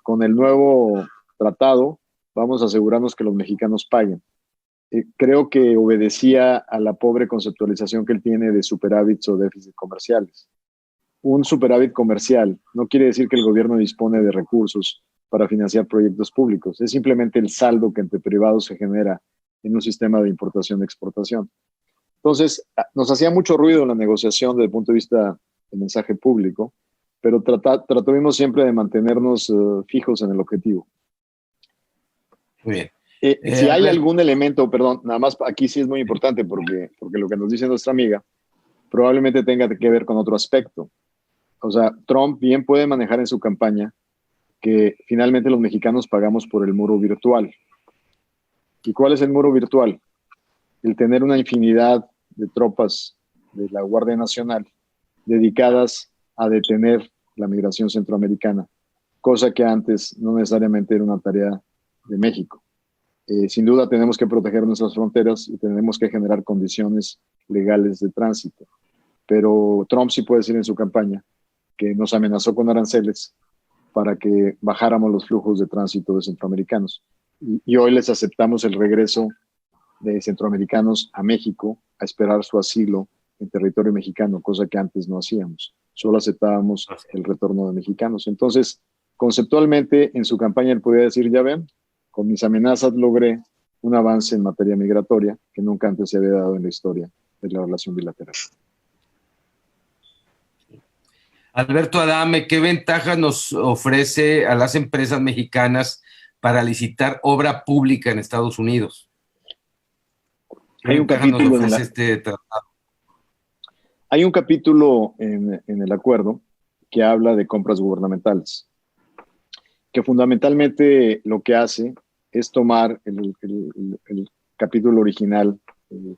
con el nuevo tratado vamos a asegurarnos que los mexicanos paguen. Creo que obedecía a la pobre conceptualización que él tiene de superávits o déficits comerciales. Un superávit comercial no quiere decir que el gobierno dispone de recursos para financiar proyectos públicos, es simplemente el saldo que entre privados se genera en un sistema de importación y exportación. Entonces, nos hacía mucho ruido la negociación desde el punto de vista del mensaje público, pero tratamos siempre de mantenernos fijos en el objetivo. Muy bien. Si hay algún elemento, perdón, nada más aquí sí es muy importante porque lo que nos dice nuestra amiga probablemente tenga que ver con otro aspecto. O sea, Trump bien puede manejar en su campaña que finalmente los mexicanos pagamos por el muro virtual. ¿Y cuál es el muro virtual? El tener una infinidad de tropas de la Guardia Nacional dedicadas a detener la migración centroamericana, cosa que antes no necesariamente era una tarea de México. Sin duda tenemos que proteger nuestras fronteras y tenemos que generar condiciones legales de tránsito. Pero Trump sí puede decir en su campaña que nos amenazó con aranceles para que bajáramos los flujos de tránsito de centroamericanos. Y hoy les aceptamos el regreso de centroamericanos a México a esperar su asilo en territorio mexicano, cosa que antes no hacíamos. Solo aceptábamos el retorno de mexicanos. Entonces, conceptualmente, en su campaña él podía decir, ya ven, con mis amenazas logré un avance en materia migratoria que nunca antes se había dado en la historia de la relación bilateral. Alberto Adame, ¿qué ventajas nos ofrece a las empresas mexicanas para licitar obra pública en Estados Unidos? Hay un capítulo nos ofrece este tratado? Hay un capítulo en el acuerdo que habla de compras gubernamentales, que fundamentalmente lo que hace es tomar el capítulo original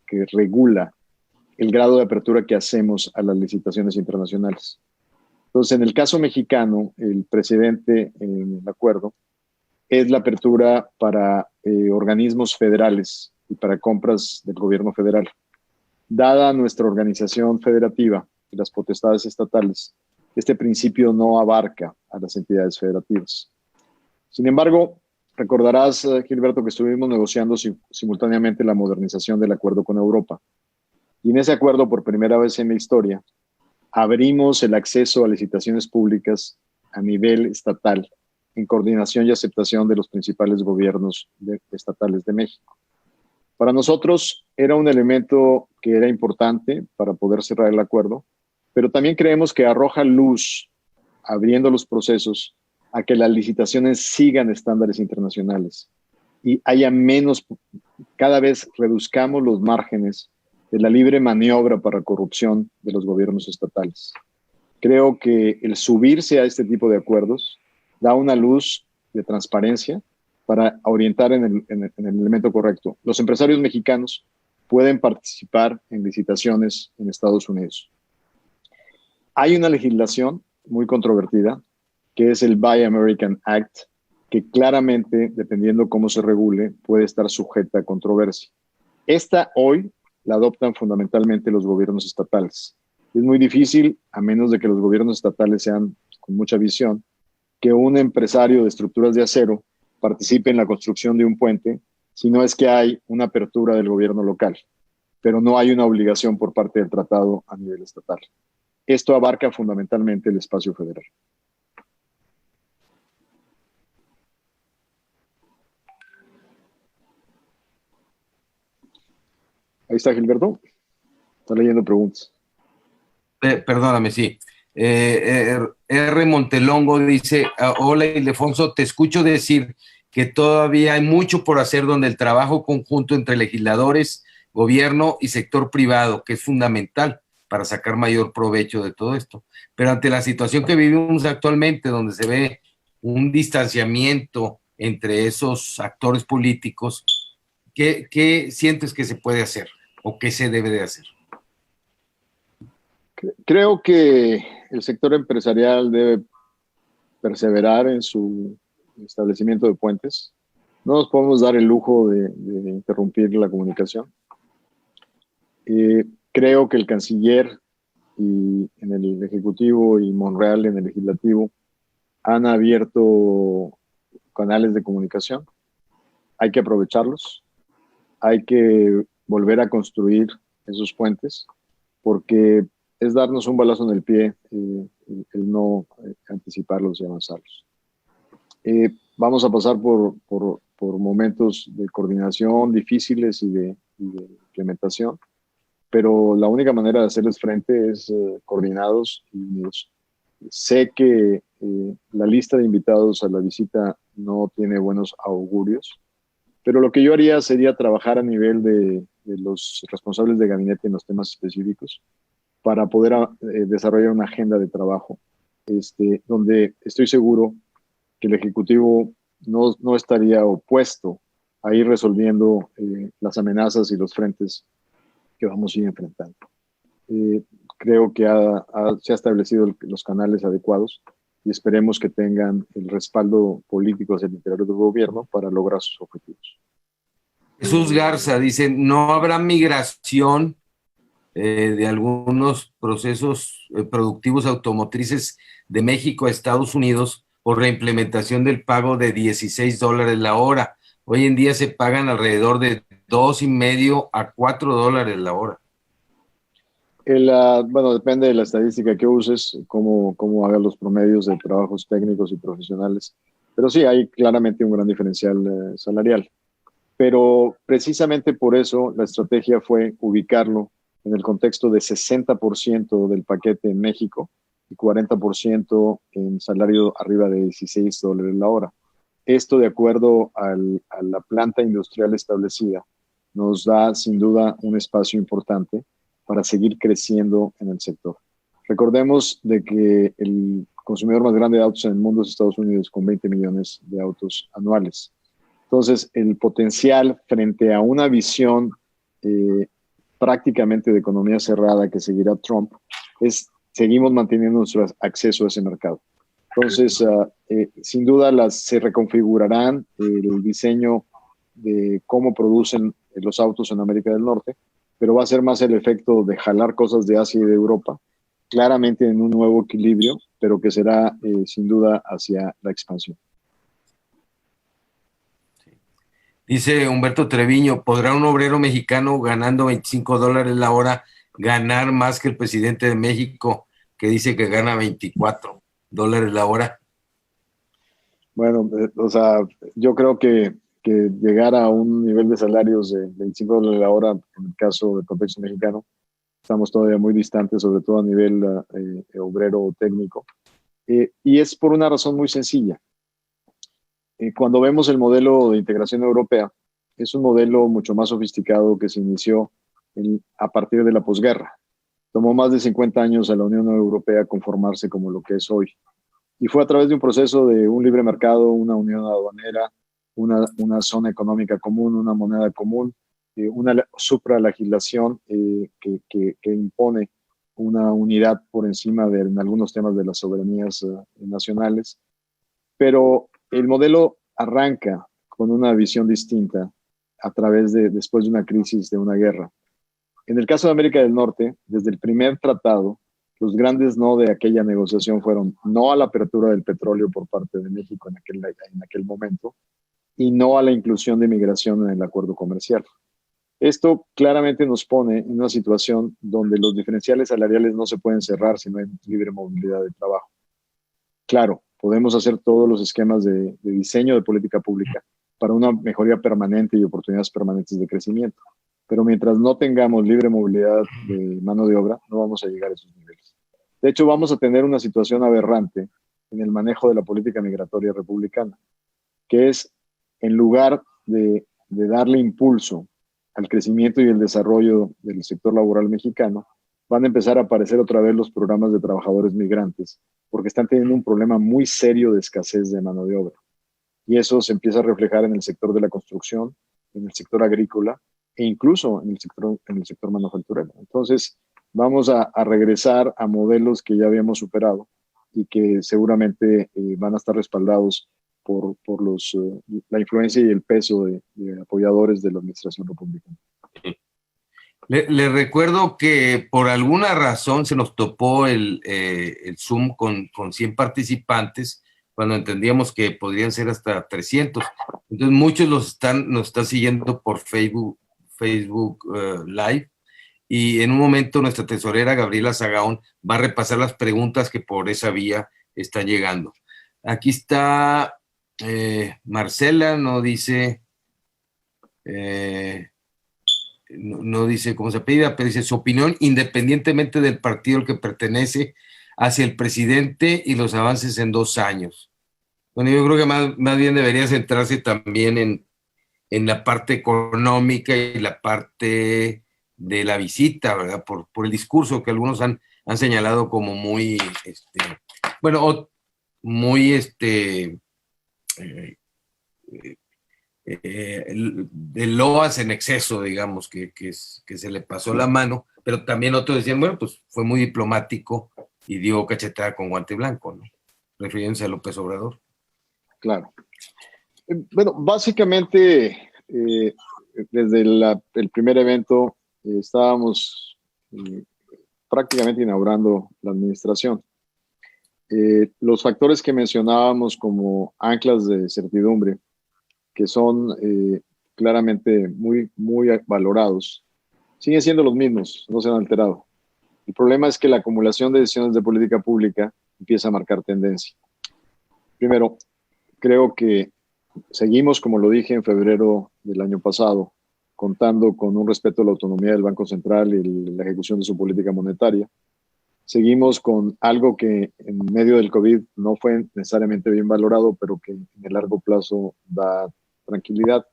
que regula el grado de apertura que hacemos a las licitaciones internacionales. Entonces, en el caso mexicano, el precedente en el acuerdo es la apertura para organismos federales y para compras del gobierno federal. Dada nuestra organización federativa y las potestades estatales, este principio no abarca a las entidades federativas. Sin embargo, recordarás, Gilberto, que estuvimos negociando simultáneamente la modernización del acuerdo con Europa. Y en ese acuerdo, por primera vez en la historia, abrimos el acceso a licitaciones públicas a nivel estatal, en coordinación y aceptación de los principales gobiernos estatales de México. Para nosotros era un elemento que era importante para poder cerrar el acuerdo, pero también creemos que arroja luz, abriendo los procesos, a que las licitaciones sigan estándares internacionales y haya menos, cada vez reduzcamos los márgenes de la libre maniobra para corrupción de los gobiernos estatales. Creo que el subirse a este tipo de acuerdos da una luz de transparencia para orientar en el elemento correcto. Los empresarios mexicanos pueden participar en licitaciones en Estados Unidos. Hay una legislación muy controvertida, que es el Buy American Act, que claramente, dependiendo cómo se regule, puede estar sujeta a controversia. Esta hoy la adoptan fundamentalmente los gobiernos estatales. Es muy difícil, a menos de que los gobiernos estatales sean con mucha visión, que un empresario de estructuras de acero participe en la construcción de un puente, si no es que hay una apertura del gobierno local, pero no hay una obligación por parte del tratado a nivel estatal. Esto abarca fundamentalmente el espacio federal. Ahí está Gilberto. Está leyendo preguntas. Perdóname, sí. R. Montelongo dice, hola Ildefonso, te escucho decir que todavía hay mucho por hacer donde el trabajo conjunto entre legisladores, gobierno y sector privado, que es fundamental para sacar mayor provecho de todo esto. Pero ante la situación que vivimos actualmente, donde se ve un distanciamiento entre esos actores políticos, ¿qué sientes que se puede hacer o qué se debe de hacer? Creo que el sector empresarial debe perseverar en su establecimiento de puentes. No nos podemos dar el lujo de interrumpir la comunicación. Creo que el canciller y en el Ejecutivo y Monreal en el Legislativo han abierto canales de comunicación. Hay que aprovecharlos. Hay que volver a construir esos puentes porque es darnos un balazo en el pie el no anticiparlos y avanzarlos. Vamos a pasar por momentos de coordinación difíciles y de implementación, pero la única manera de hacerles frente es coordinados y unidos. Sé que la lista de invitados a la visita no tiene buenos augurios, pero lo que yo haría sería trabajar a nivel de los responsables de gabinete en los temas específicos para poder desarrollar una agenda de trabajo donde estoy seguro que el Ejecutivo no estaría opuesto a ir resolviendo las amenazas y los frentes que vamos a ir enfrentando. Creo que se ha establecido los canales adecuados y esperemos que tengan el respaldo político hacia el interior del gobierno para lograr sus objetivos. Jesús Garza dice, ¿no habrá migración de algunos procesos productivos automotrices de México a Estados Unidos por la implementación del pago de $16 la hora? Hoy en día se pagan alrededor de $2.50 a $4 la hora. Bueno, depende de la estadística que uses, cómo hagas los promedios de trabajos técnicos y profesionales. Pero sí, hay claramente un gran diferencial salarial. Pero precisamente por eso la estrategia fue ubicarlo en el contexto de 60% del paquete en México y 40% en salario arriba de $16 la hora. Esto, de acuerdo a la planta industrial establecida, nos da sin duda un espacio importante para seguir creciendo en el sector. Recordemos de que el consumidor más grande de autos en el mundo es Estados Unidos, con 20 millones de autos anuales. Entonces, el potencial frente a una visión prácticamente de economía cerrada que seguirá Trump es seguimos manteniendo nuestro acceso a ese mercado. Entonces, sin duda se reconfigurarán el diseño de cómo producen los autos en América del Norte, pero va a ser más el efecto de jalar cosas de Asia y de Europa, claramente en un nuevo equilibrio, pero que será sin duda hacia la expansión. Dice Humberto Treviño, ¿podrá un obrero mexicano ganando $25 la hora ganar más que el presidente de México, que dice que gana $24 la hora? Bueno, o sea, yo creo que llegar a un nivel de salarios de $25 la hora, en el caso del contexto mexicano, estamos todavía muy distantes, sobre todo a nivel obrero técnico. Y es por una razón muy sencilla. Cuando vemos el modelo de integración europea, es un modelo mucho más sofisticado que se inició a partir de la posguerra. Tomó más de 50 años a la Unión Europea conformarse como lo que es hoy. Y fue a través de un proceso de un libre mercado, una unión aduanera, una zona económica común, una moneda común, una supralegislación que impone una unidad por encima de, en algunos temas, de las soberanías nacionales. Pero el modelo arranca con una visión distinta a través después de una crisis, de una guerra. En el caso de América del Norte, desde el primer tratado, los grandes no de aquella negociación fueron no a la apertura del petróleo por parte de México en aquel momento, y no a la inclusión de migración en el acuerdo comercial. Esto claramente nos pone en una situación donde los diferenciales salariales no se pueden cerrar si no hay libre movilidad de trabajo. Claro, podemos hacer todos los esquemas de diseño de política pública para una mejoría permanente y oportunidades permanentes de crecimiento. Pero mientras no tengamos libre movilidad de mano de obra, no vamos a llegar a esos niveles. De hecho, vamos a tener una situación aberrante en el manejo de la política migratoria republicana, que es, en lugar de darle impulso al crecimiento y el desarrollo del sector laboral mexicano, van a empezar a aparecer otra vez los programas de trabajadores migrantes, porque están teniendo un problema muy serio de escasez de mano de obra. Y eso se empieza a reflejar en el sector de la construcción, en el sector agrícola e incluso en el sector manufacturero. Entonces, vamos a regresar a modelos que ya habíamos superado y que seguramente van a estar respaldados por la influencia y el peso de apoyadores de la administración republicana. Le recuerdo que por alguna razón se nos topó el Zoom con 100 participantes, cuando entendíamos que podrían ser hasta 300. Entonces muchos nos están siguiendo por Facebook Live, y en un momento nuestra tesorera Gabriela Sagaón va a repasar las preguntas que por esa vía están llegando. Aquí está Marcela, no dice no dice cómo se apellida, pero dice su opinión independientemente del partido al que pertenece hacia el presidente y los avances en 2 años. Bueno, yo creo que más bien debería centrarse también en la parte económica y la parte de la visita, ¿verdad? Por el discurso que algunos han señalado como muy, muy de loas en exceso, digamos, que se le pasó la mano, pero también otros decían, bueno, pues fue muy diplomático y dio cachetada con guante blanco, ¿no? Refiriéndose a López Obrador. Claro. Bueno, básicamente, desde el primer evento estábamos prácticamente inaugurando la administración. Los factores que mencionábamos como anclas de certidumbre, que son claramente muy, muy valorados, siguen siendo los mismos, no se han alterado. El problema es que la acumulación de decisiones de política pública empieza a marcar tendencia. Primero, creo que seguimos, como lo dije en febrero del año pasado, contando con un respeto a la autonomía del Banco Central y la ejecución de su política monetaria. Seguimos con algo que en medio del COVID no fue necesariamente bien valorado, pero que en el largo plazo da tranquilidad,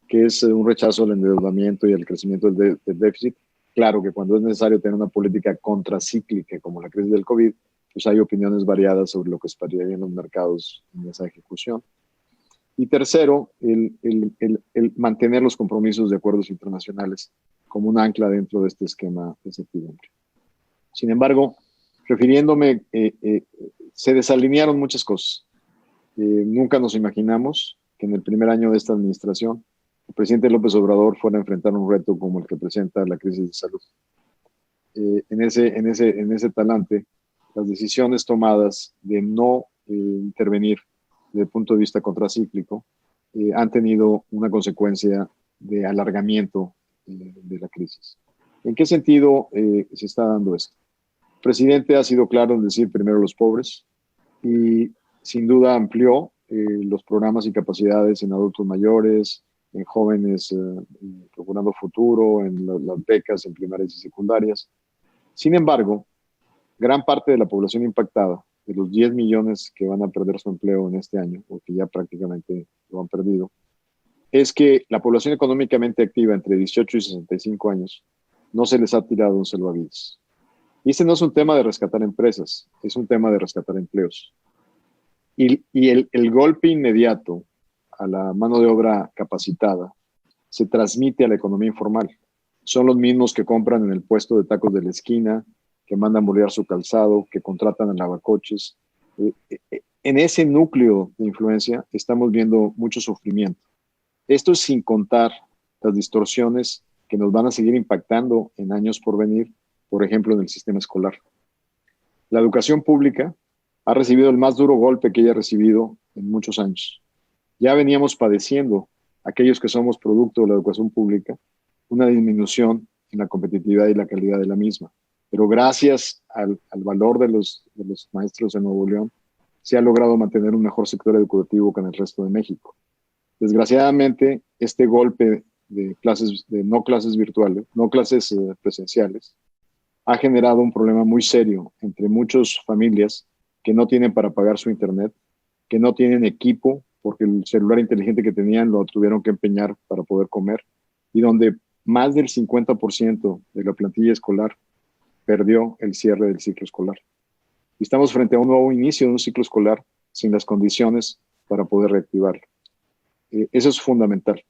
que es un rechazo al endeudamiento y al crecimiento del déficit. Claro que cuando es necesario tener una política contracíclica como la crisis del COVID, pues hay opiniones variadas sobre lo que esperarían los mercados en esa ejecución. Y tercero, el mantener los compromisos de acuerdos internacionales como un ancla dentro de este esquema de certidumbre. Sin embargo, refiriéndome, se desalinearon muchas cosas. Nunca nos imaginamos que en el primer año de esta administración el presidente López Obrador fuera a enfrentar un reto como el que presenta la crisis de salud. En ese talante, las decisiones tomadas de no intervenir desde el punto de vista contracíclico han tenido una consecuencia de alargamiento de la crisis. ¿En qué sentido se está dando esto? El presidente ha sido claro en decir primero los pobres y sin duda amplió los programas y capacidades en adultos mayores, en jóvenes procurando futuro, en las becas en primarias y secundarias. Sin embargo, gran parte de la población impactada, de los 10 millones que van a perder su empleo en este año, o que ya prácticamente lo han perdido, es que la población económicamente activa entre 18 y 65 años no se les ha tirado un salvavidas. Y este no es un tema de rescatar empresas, es un tema de rescatar empleos. Y el golpe inmediato a la mano de obra capacitada se transmite a la economía informal. Son los mismos que compran en el puesto de tacos de la esquina, que mandan bolear su calzado, que contratan a lavacoches. En ese núcleo de influencia estamos viendo mucho sufrimiento. Esto es sin contar las distorsiones que nos van a seguir impactando en años por venir, por ejemplo, en el sistema escolar. La educación pública ha recibido el más duro golpe que haya recibido en muchos años. Ya veníamos padeciendo, aquellos que somos producto de la educación pública, una disminución en la competitividad y la calidad de la misma. Pero gracias al valor de los maestros de Nuevo León, se ha logrado mantener un mejor sector educativo que en el resto de México. Desgraciadamente, este golpe de no clases virtuales, no clases presenciales, ha generado un problema muy serio entre muchas familias que no tienen para pagar su internet, que no tienen equipo porque el celular inteligente que tenían lo tuvieron que empeñar para poder comer, y donde más del 50% de la plantilla escolar perdió el cierre del ciclo escolar. Y estamos frente a un nuevo inicio de un ciclo escolar sin las condiciones para poder reactivarlo. Eso es fundamental.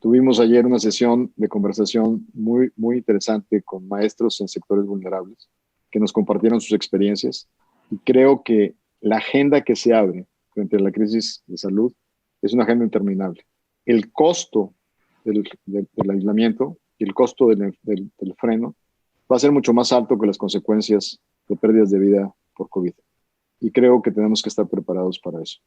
Tuvimos ayer una sesión de conversación muy, muy interesante con maestros en sectores vulnerables que nos compartieron sus experiencias, y creo que la agenda que se abre frente a la crisis de salud es una agenda interminable. El costo del aislamiento y el costo del freno va a ser mucho más alto que las consecuencias de pérdidas de vida por COVID. Y creo que tenemos que estar preparados para eso.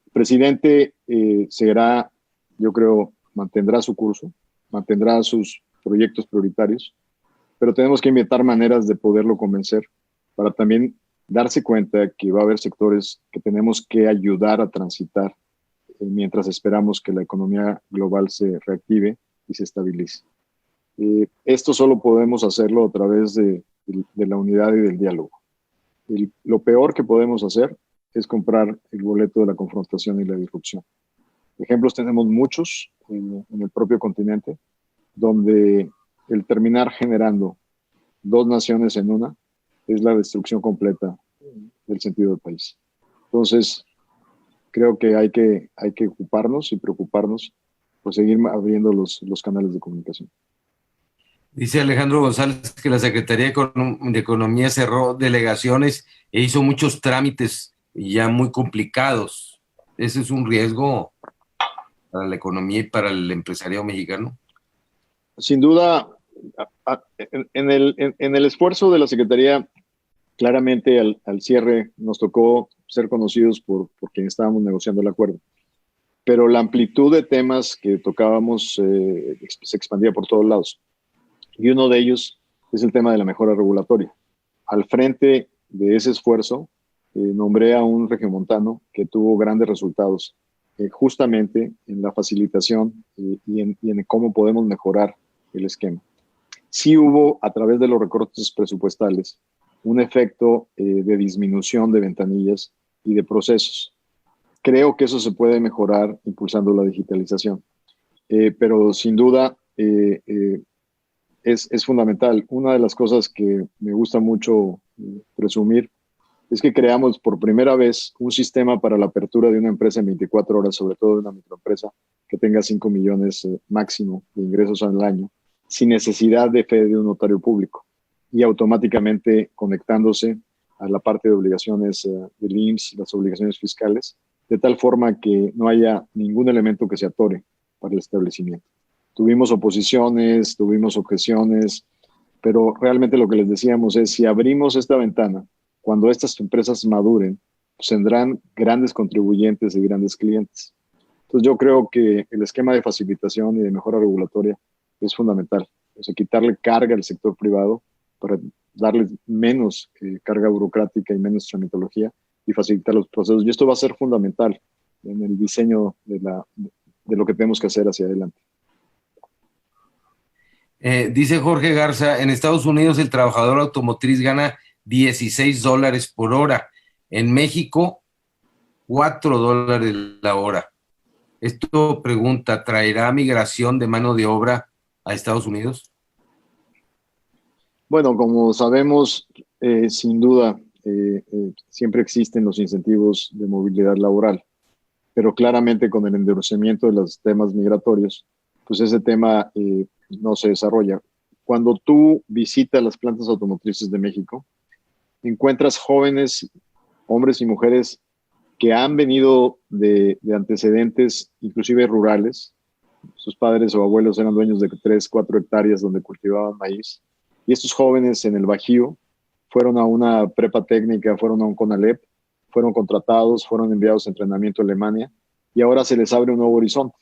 El presidente yo creo, mantendrá su curso, mantendrá sus proyectos prioritarios, pero tenemos que inventar maneras de poderlo convencer para también darse cuenta que va a haber sectores que tenemos que ayudar a transitar mientras esperamos que la economía global se reactive y se estabilice. Esto solo podemos hacerlo a través de la unidad y del diálogo. Lo peor que podemos hacer es comprar el boleto de la confrontación y la disrupción. Ejemplos tenemos muchos en el propio continente, donde el terminar generando dos naciones en una es la destrucción completa del sentido del país. Entonces, creo que hay que ocuparnos y preocuparnos por seguir abriendo los canales de comunicación. Dice Alejandro González que la Secretaría de Economía cerró delegaciones e hizo muchos trámites ya muy complicados. ¿Ese es un riesgo para la economía y para el empresariado mexicano? Sin duda, en el esfuerzo de la Secretaría, claramente al cierre nos tocó ser conocidos por quienes estábamos negociando el acuerdo. Pero la amplitud de temas que tocábamos se expandía por todos lados. Y uno de ellos es el tema de la mejora regulatoria. Al frente de ese esfuerzo, nombré a un regiomontano que tuvo grandes resultados, justamente en la facilitación y en cómo podemos mejorar el esquema. Sí hubo, a través de los recortes presupuestales, un efecto de disminución de ventanillas y de procesos. Creo que eso se puede mejorar impulsando la digitalización. Pero sin duda es fundamental. Una de las cosas que me gusta mucho presumir es que creamos por primera vez un sistema para la apertura de una empresa en 24 horas, sobre todo de una microempresa que tenga 5 millones máximo de ingresos al año, sin necesidad de fe de un notario público. y automáticamente conectándose a la parte de obligaciones del IMSS, las obligaciones fiscales, de tal forma que no haya ningún elemento que se atore para el establecimiento. Tuvimos oposiciones, tuvimos objeciones, pero realmente lo que les decíamos es, si abrimos esta ventana, cuando estas empresas maduren, pues tendrán grandes contribuyentes y grandes clientes. Entonces yo creo que el esquema de facilitación y de mejora regulatoria es fundamental. O sea, quitarle carga al sector privado para darle menos carga burocrática y menos tramitología y facilitar los procesos. Y esto va a ser fundamental en el diseño de lo que tenemos que hacer hacia adelante. Dice Jorge Garza, en Estados Unidos el trabajador automotriz gana $16 por hora. En México, $4 la hora. Esto pregunta, ¿traerá migración de mano de obra a Estados Unidos? Bueno, como sabemos, sin duda, siempre existen los incentivos de movilidad laboral, pero claramente con el endurecimiento de los temas migratorios, pues ese tema no se desarrolla. Cuando tú visitas las plantas automotrices de México, encuentras jóvenes, hombres y mujeres que han venido de antecedentes, inclusive rurales. Sus padres o abuelos eran dueños de 3, 4 hectáreas donde cultivaban maíz. Y estos jóvenes en el Bajío fueron a una prepa técnica, fueron a un CONALEP, fueron contratados, fueron enviados a entrenamiento a Alemania y ahora se les abre un nuevo horizonte.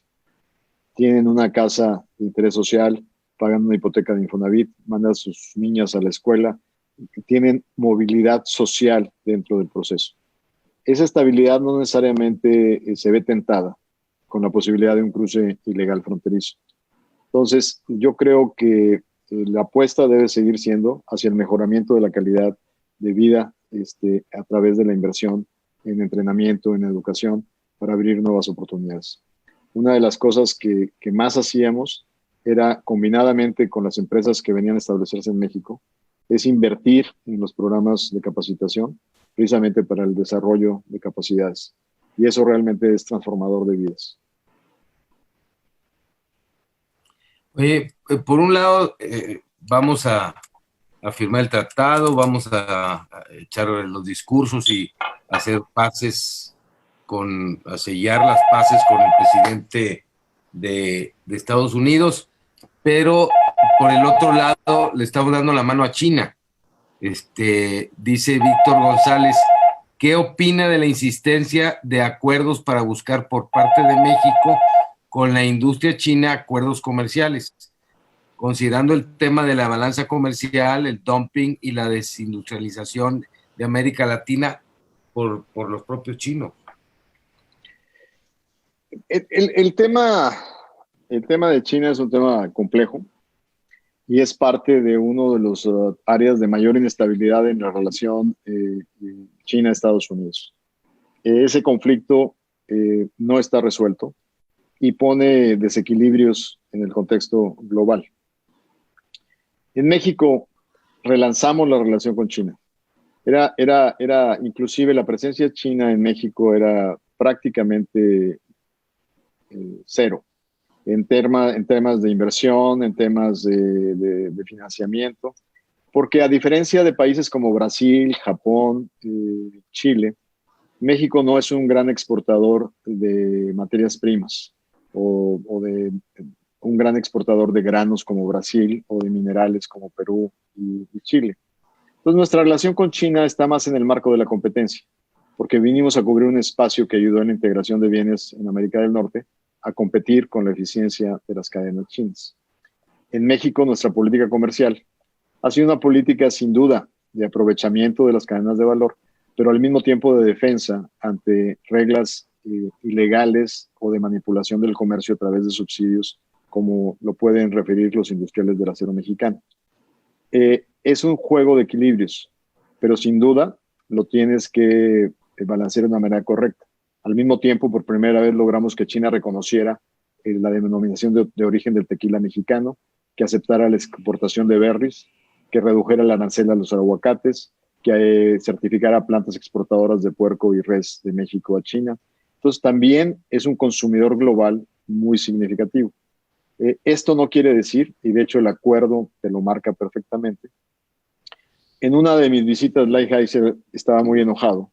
Tienen una casa de interés social, pagan una hipoteca de Infonavit, mandan a sus niñas a la escuela, tienen movilidad social dentro del proceso. Esa estabilidad no necesariamente se ve tentada con la posibilidad de un cruce ilegal fronterizo. Entonces, yo creo que la apuesta debe seguir siendo hacia el mejoramiento de la calidad de vida a través de la inversión en entrenamiento, en educación, para abrir nuevas oportunidades. Una de las cosas que más hacíamos era, combinadamente con las empresas que venían a establecerse en México, es invertir en los programas de capacitación, precisamente para el desarrollo de capacidades. Y eso realmente es transformador de vidas. Oye, por un lado, vamos a firmar el tratado, vamos a echar los discursos y hacer paces a sellar las paces con el presidente de Estados Unidos, pero por el otro lado le estamos dando la mano a China. Dice Víctor González, ¿qué opina de la insistencia de acuerdos para buscar por parte de México con la industria china acuerdos comerciales, considerando el tema de la balanza comercial, el dumping y la desindustrialización de América Latina por los propios chinos? El tema de China es un tema complejo y es parte de uno de los áreas de mayor inestabilidad en la relación China-Estados Unidos. Ese conflicto no está resuelto y pone desequilibrios en el contexto global. En México relanzamos la relación con China. Era inclusive la presencia china en México era prácticamente cero en temas de inversión, en temas de financiamiento, porque a diferencia de países como Brasil, Japón, Chile, México no es un gran exportador de materias primas o de un gran exportador de granos como Brasil o de minerales como Perú y Chile. Entonces nuestra relación con China está más en el marco de la competencia, porque vinimos a cubrir un espacio que ayudó en la integración de bienes en América del Norte a competir con la eficiencia de las cadenas chinas. En México, nuestra política comercial ha sido una política sin duda de aprovechamiento de las cadenas de valor, pero al mismo tiempo de defensa ante reglas ilegales o de manipulación del comercio a través de subsidios, como lo pueden referir los industriales del acero mexicano. Es un juego de equilibrios, pero sin duda lo tienes que balancear de una manera correcta. Al mismo tiempo, por primera vez logramos que China reconociera la denominación de origen del tequila mexicano, que aceptara la exportación de berries, que redujera el arancel a los aguacates, que certificara plantas exportadoras de puerco y res de México a China. Entonces, también es un consumidor global muy significativo. Esto no quiere decir, y de hecho el acuerdo te lo marca perfectamente, En una de mis visitas, Lighthizer estaba muy enojado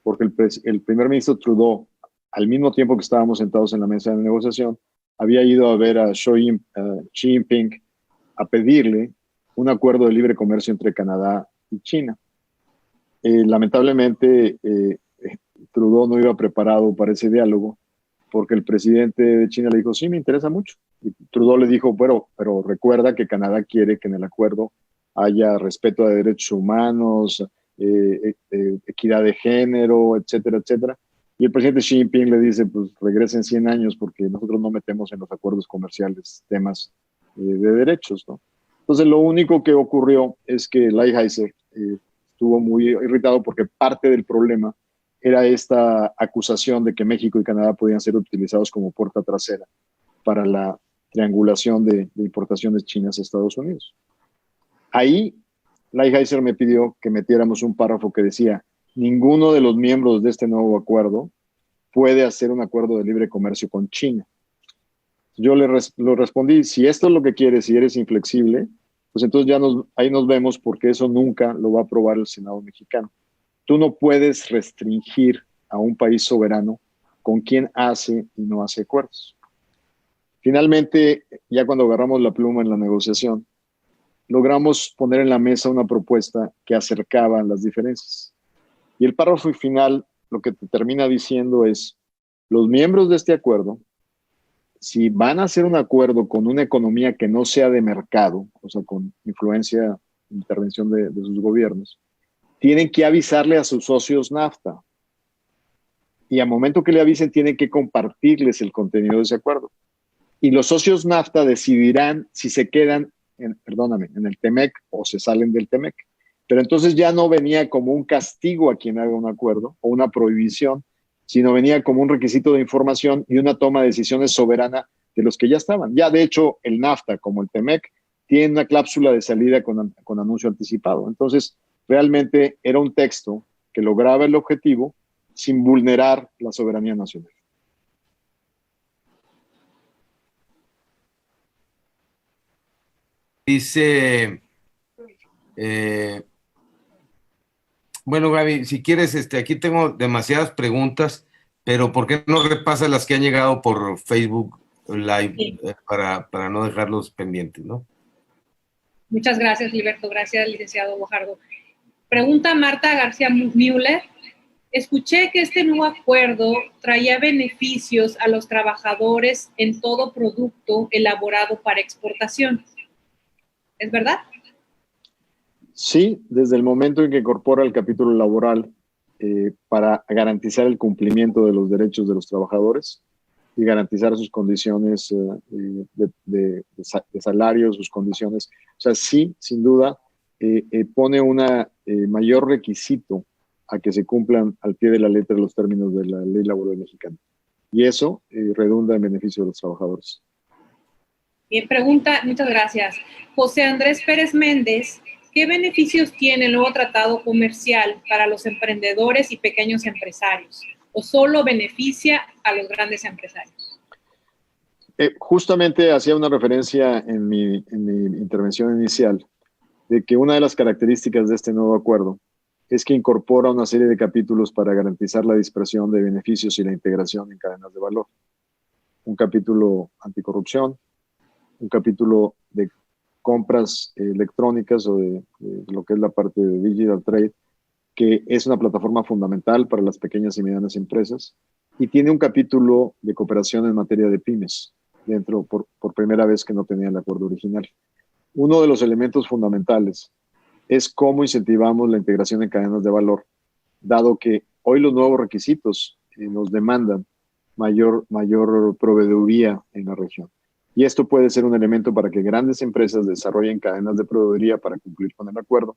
porque el primer ministro Trudeau, al mismo tiempo que estábamos sentados en la mesa de negociación, había ido a ver a Xi Jinping a pedirle un acuerdo de libre comercio entre Canadá y China. Lamentablemente, Trudeau no iba preparado para ese diálogo porque el presidente de China le dijo, sí, me interesa mucho. Y Trudeau le dijo, pero recuerda que Canadá quiere que en el acuerdo haya respeto a derechos humanos, equidad de género, etcétera, etcétera. Y el presidente Xi Jinping le dice, pues regresen 100 años porque nosotros no metemos en los acuerdos comerciales temas de derechos, ¿no? Entonces, lo único que ocurrió es que Lighthizer estuvo muy irritado porque parte del problema era esta acusación de que México y Canadá podían ser utilizados como puerta trasera para la triangulación de importaciones chinas a Estados Unidos. Ahí, Lighthizer me pidió que metiéramos un párrafo que decía, ninguno de los miembros de este nuevo acuerdo puede hacer un acuerdo de libre comercio con China. Yo lo respondí, si esto es lo que quieres, si eres inflexible, pues entonces ya ahí nos vemos porque eso nunca lo va a aprobar el Senado mexicano. Tú no puedes restringir a un país soberano con quien hace y no hace acuerdos. Finalmente, ya cuando agarramos la pluma en la negociación, logramos poner en la mesa una propuesta que acercaba las diferencias. Y el párrafo final lo que te termina diciendo es, los miembros de este acuerdo, si van a hacer un acuerdo con una economía que no sea de mercado, o sea, con influencia, intervención de sus gobiernos, tienen que avisarle a sus socios NAFTA. Y al momento que le avisen, tienen que compartirles el contenido de ese acuerdo. Y los socios NAFTA decidirán si se quedan en el TEMEC o se salen del TEMEC. Pero entonces ya no venía como un castigo a quien haga un acuerdo o una prohibición, sino venía como un requisito de información y una toma de decisiones soberana de los que ya estaban. Ya de hecho el NAFTA como el TEMEC tiene una cláusula de salida con anuncio anticipado. Entonces realmente era un texto que lograba el objetivo sin vulnerar la soberanía nacional. Dice, bueno, Gaby, si quieres, aquí tengo demasiadas preguntas, pero ¿por qué no repasas las que han llegado por Facebook Live Sí. para no dejarlos pendientes, ¿no? Muchas gracias, Liberto. Gracias, licenciado Bojardo. Pregunta Marta García Müller. Escuché que este nuevo acuerdo traía beneficios a los trabajadores en todo producto elaborado para exportación. ¿Es verdad? Sí, desde el momento en que incorpora el capítulo laboral para garantizar el cumplimiento de los derechos de los trabajadores y garantizar sus condiciones de salario, sus condiciones. O sea, sí, sin duda, pone una mayor requisito a que se cumplan al pie de la letra los términos de la ley laboral mexicana. Y eso redunda en beneficio de los trabajadores. Bien, pregunta, muchas gracias. José Andrés Pérez Méndez, ¿qué beneficios tiene el nuevo tratado comercial para los emprendedores y pequeños empresarios? ¿O solo beneficia a los grandes empresarios? Justamente hacía una referencia en mi intervención inicial de que una de las características de este nuevo acuerdo es que incorpora una serie de capítulos para garantizar la dispersión de beneficios y la integración en cadenas de valor. Un capítulo anticorrupción, un capítulo de compras electrónicas o de lo que es la parte de Digital Trade, que es una plataforma fundamental para las pequeñas y medianas empresas, y tiene un capítulo de cooperación en materia de pymes, dentro por primera vez que no tenía el acuerdo original. Uno de los elementos fundamentales es cómo incentivamos la integración en cadenas de valor, dado que hoy los nuevos requisitos nos demandan mayor proveeduría en la región. Y esto puede ser un elemento para que grandes empresas desarrollen cadenas de proveeduría para cumplir con el acuerdo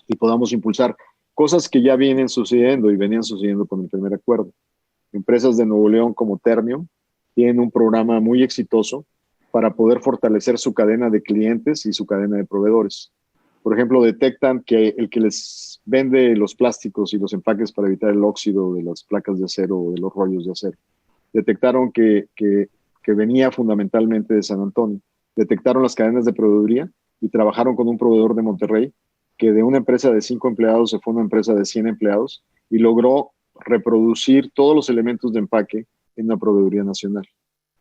y podamos impulsar cosas que ya vienen sucediendo y venían sucediendo con el primer acuerdo. Empresas de Nuevo León como Ternium tienen un programa muy exitoso para poder fortalecer su cadena de clientes y su cadena de proveedores. Por ejemplo, detectan que el que les vende los plásticos y los empaques para evitar el óxido de las placas de acero o de los rollos de acero, detectaron que venía fundamentalmente de San Antonio. Detectaron las cadenas de proveeduría y trabajaron con un proveedor de Monterrey que de una empresa de 5 empleados se fue a una empresa de 100 empleados y logró reproducir todos los elementos de empaque en una proveeduría nacional.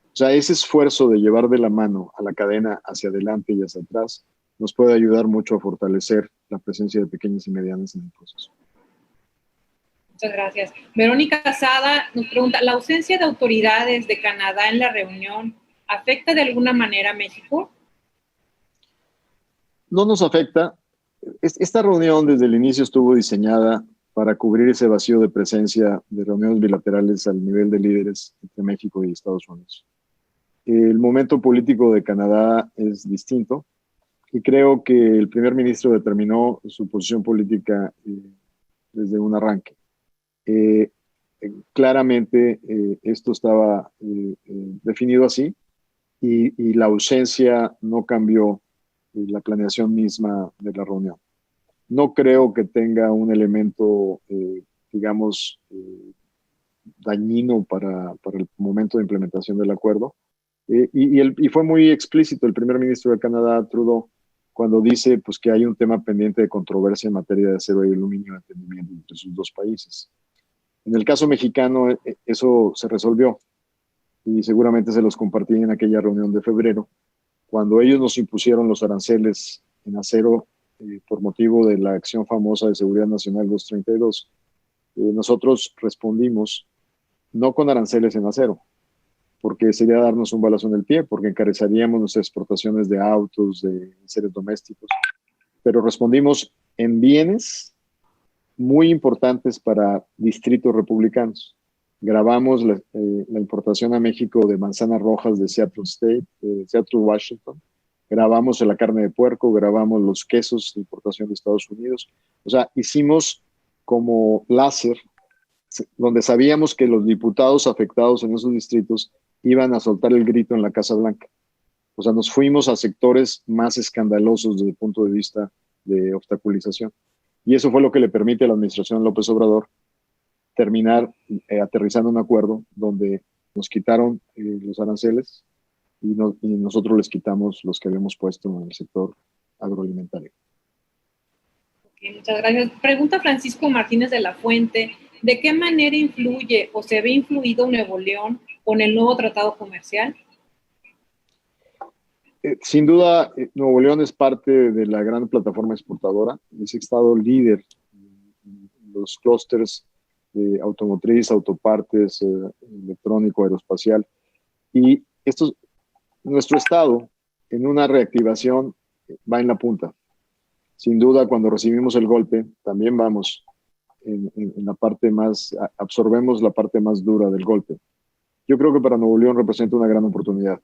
O sea, ese esfuerzo de llevar de la mano a la cadena hacia adelante y hacia atrás nos puede ayudar mucho a fortalecer la presencia de pequeñas y medianas en el proceso. Muchas gracias. Verónica Casada nos pregunta, ¿la ausencia de autoridades de Canadá en la reunión afecta de alguna manera a México? No nos afecta. Esta reunión desde el inicio estuvo diseñada para cubrir ese vacío de presencia de reuniones bilaterales al nivel de líderes entre México y Estados Unidos. El momento político de Canadá es distinto y creo que el primer ministro determinó su posición política desde un arranque. Claramente esto estaba definido así y la ausencia no cambió la planeación misma de la reunión. No creo que tenga un elemento, digamos, dañino para el momento de implementación del acuerdo. Y fue muy explícito el primer ministro de Canadá, Trudeau, cuando dice pues, que hay un tema pendiente de controversia en materia de acero y aluminio de entendimiento entre sus dos países. En el caso mexicano, eso se resolvió y seguramente se los compartí en aquella reunión de febrero, cuando ellos nos impusieron los aranceles en acero por motivo de la acción famosa de Seguridad Nacional 232. Nosotros respondimos no con aranceles en acero, porque sería darnos un balazo en el pie, porque encareceríamos nuestras exportaciones de autos, de seres domésticos, pero respondimos en bienes muy importantes para distritos republicanos. Grabamos la importación a México de manzanas rojas de Seattle State, de Seattle, Washington. Grabamos la carne de puerco, grabamos los quesos de importación de Estados Unidos. O sea, hicimos como láser, donde sabíamos que los diputados afectados en esos distritos iban a soltar el grito en la Casa Blanca. O sea, nos fuimos a sectores más escandalosos desde el punto de vista de obstaculización. Y eso fue lo que le permite a la administración López Obrador terminar aterrizando un acuerdo donde nos quitaron los aranceles y nosotros les quitamos los que habíamos puesto en el sector agroalimentario. Okay, muchas gracias. Pregunta Francisco Martínez de la Fuente, ¿de qué manera influye o se ve influido Nuevo León con el nuevo tratado comercial? Sin duda, Nuevo León es parte de la gran plataforma exportadora. Es estado líder en los clústeres de automotriz, autopartes, electrónico, aeroespacial. Y nuestro estado, en una reactivación, va en la punta. Sin duda, cuando recibimos el golpe, también vamos en la parte más, absorbemos la parte más dura del golpe. Yo creo que para Nuevo León representa una gran oportunidad,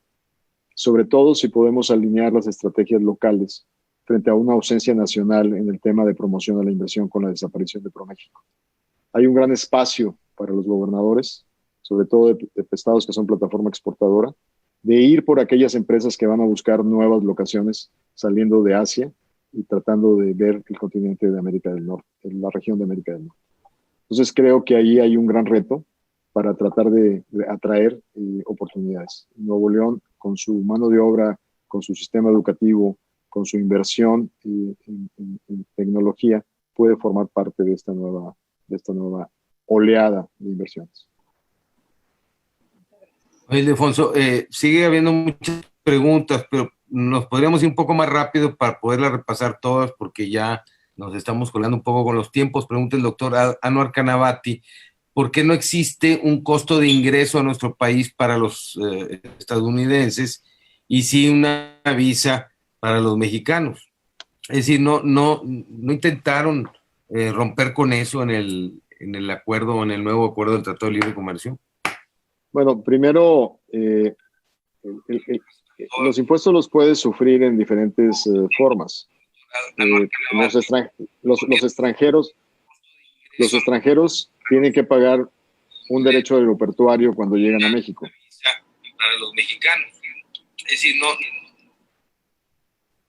sobre todo si podemos alinear las estrategias locales frente a una ausencia nacional en el tema de promoción a la inversión con la desaparición de ProMéxico. Hay un gran espacio para los gobernadores, sobre todo de estados que son plataforma exportadora, de ir por aquellas empresas que van a buscar nuevas locaciones saliendo de Asia y tratando de ver el continente de América del Norte, la región de América del Norte. Entonces creo que ahí hay un gran reto para tratar de atraer oportunidades. Nuevo León, con su mano de obra, con su sistema educativo, con su inversión en tecnología, puede formar parte de esta nueva oleada de inversiones. Oye, Ildefonso, sigue habiendo muchas preguntas, pero nos podríamos ir un poco más rápido para poderlas repasar todas, porque ya nos estamos colando un poco con los tiempos. Pregunta el doctor Anwar Canavati, ¿por qué no existe un costo de ingreso a nuestro país para los estadounidenses y sí una visa para los mexicanos? Es decir, no intentaron romper con eso en el acuerdo, en el nuevo acuerdo del Tratado de Libre Comercio. Bueno, primero, los impuestos los puedes sufrir en diferentes formas. Los extranjeros tienen que pagar un derecho aeroportuario cuando llegan a México. Para los mexicanos. Es decir, no.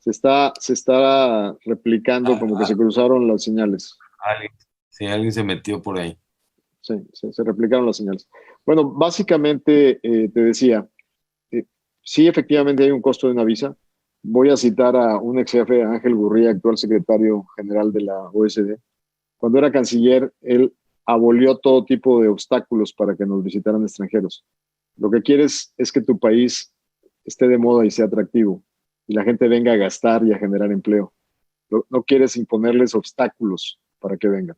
Se está replicando como que se cruzaron las señales. Alguien se metió por ahí. Sí, se replicaron las señales. Bueno, básicamente te decía, sí, efectivamente hay un costo de una visa. voy a citar a un ex jefe, Ángel Gurría, actual secretario general de la OECD. Cuando era canciller, él abolió todo tipo de obstáculos para que nos visitaran extranjeros. Lo que quieres es que tu país esté de moda y sea atractivo, y la gente venga a gastar y a generar empleo. No quieres imponerles obstáculos para que vengan.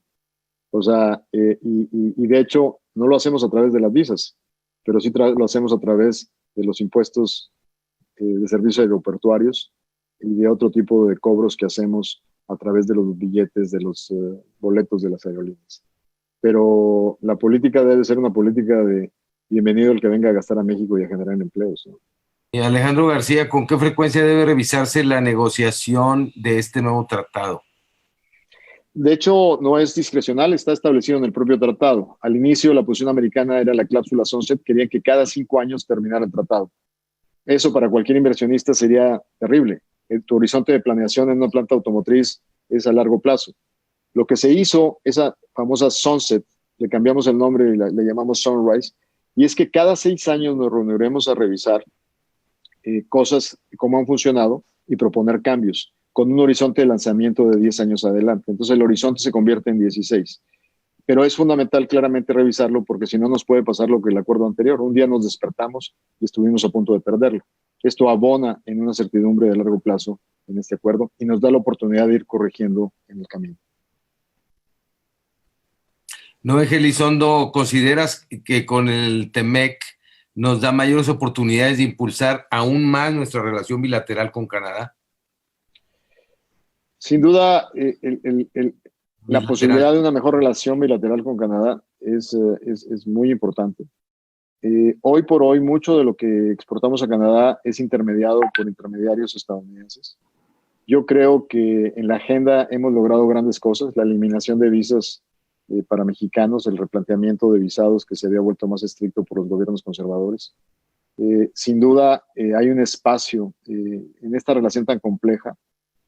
O sea, y de hecho, no lo hacemos a través de las visas, pero sí lo hacemos a través de los impuestos de servicios aeroportuarios y de otro tipo de cobros que hacemos a través de los billetes, de los boletos de las aerolíneas. Pero la política debe ser una política de bienvenido el que venga a gastar a México y a generar empleos, ¿no? Y Alejandro García, ¿con qué frecuencia debe revisarse la negociación de este nuevo tratado? De hecho, no es discrecional, está establecido en el propio tratado. Al inicio, la posición americana era la cláusula sunset, querían que cada 5 años terminara el tratado. Eso para cualquier inversionista sería terrible. Tu horizonte de planeación en una planta automotriz es a largo plazo. Lo que se hizo, esa famosa sunset, le cambiamos el nombre y le llamamos sunrise, y es que cada 6 años nos reuniremos a revisar cosas, cómo han funcionado y proponer cambios, con un horizonte de lanzamiento de 10 años adelante. Entonces el horizonte se convierte en 16. Pero es fundamental claramente revisarlo porque si no nos puede pasar lo que el acuerdo anterior. Un día nos despertamos y estuvimos a punto de perderlo. Esto abona en una certidumbre de largo plazo en este acuerdo y nos da la oportunidad de ir corrigiendo en el camino. Noé Elizondo, ¿consideras que con el TEMEC nos da mayores oportunidades de impulsar aún más nuestra relación bilateral con Canadá? Sin duda, la posibilidad de una mejor relación bilateral con Canadá es muy importante. Hoy por hoy, mucho de lo que exportamos a Canadá es intermediado por intermediarios estadounidenses. Yo creo que en la agenda hemos logrado grandes cosas, la eliminación de visas para mexicanos, el replanteamiento de visados que se había vuelto más estricto por los gobiernos conservadores. Sin duda, hay un espacio en esta relación tan compleja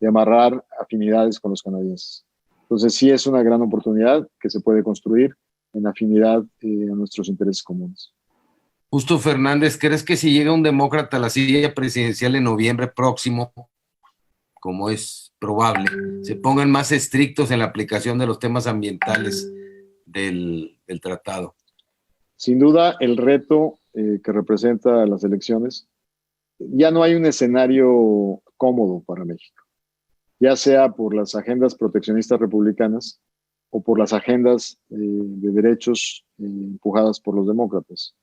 de amarrar afinidades con los canadienses. Entonces, sí es una gran oportunidad que se puede construir en afinidad a nuestros intereses comunes. Justo Fernández, ¿crees que si llega un demócrata a la silla presidencial en noviembre próximo, como es probable, se pongan más estrictos en la aplicación de los temas ambientales del tratado? Sin duda, el reto que representa las elecciones, ya no hay un escenario cómodo para México, ya sea por las agendas proteccionistas republicanas o por las agendas de derechos empujadas por los demócratas.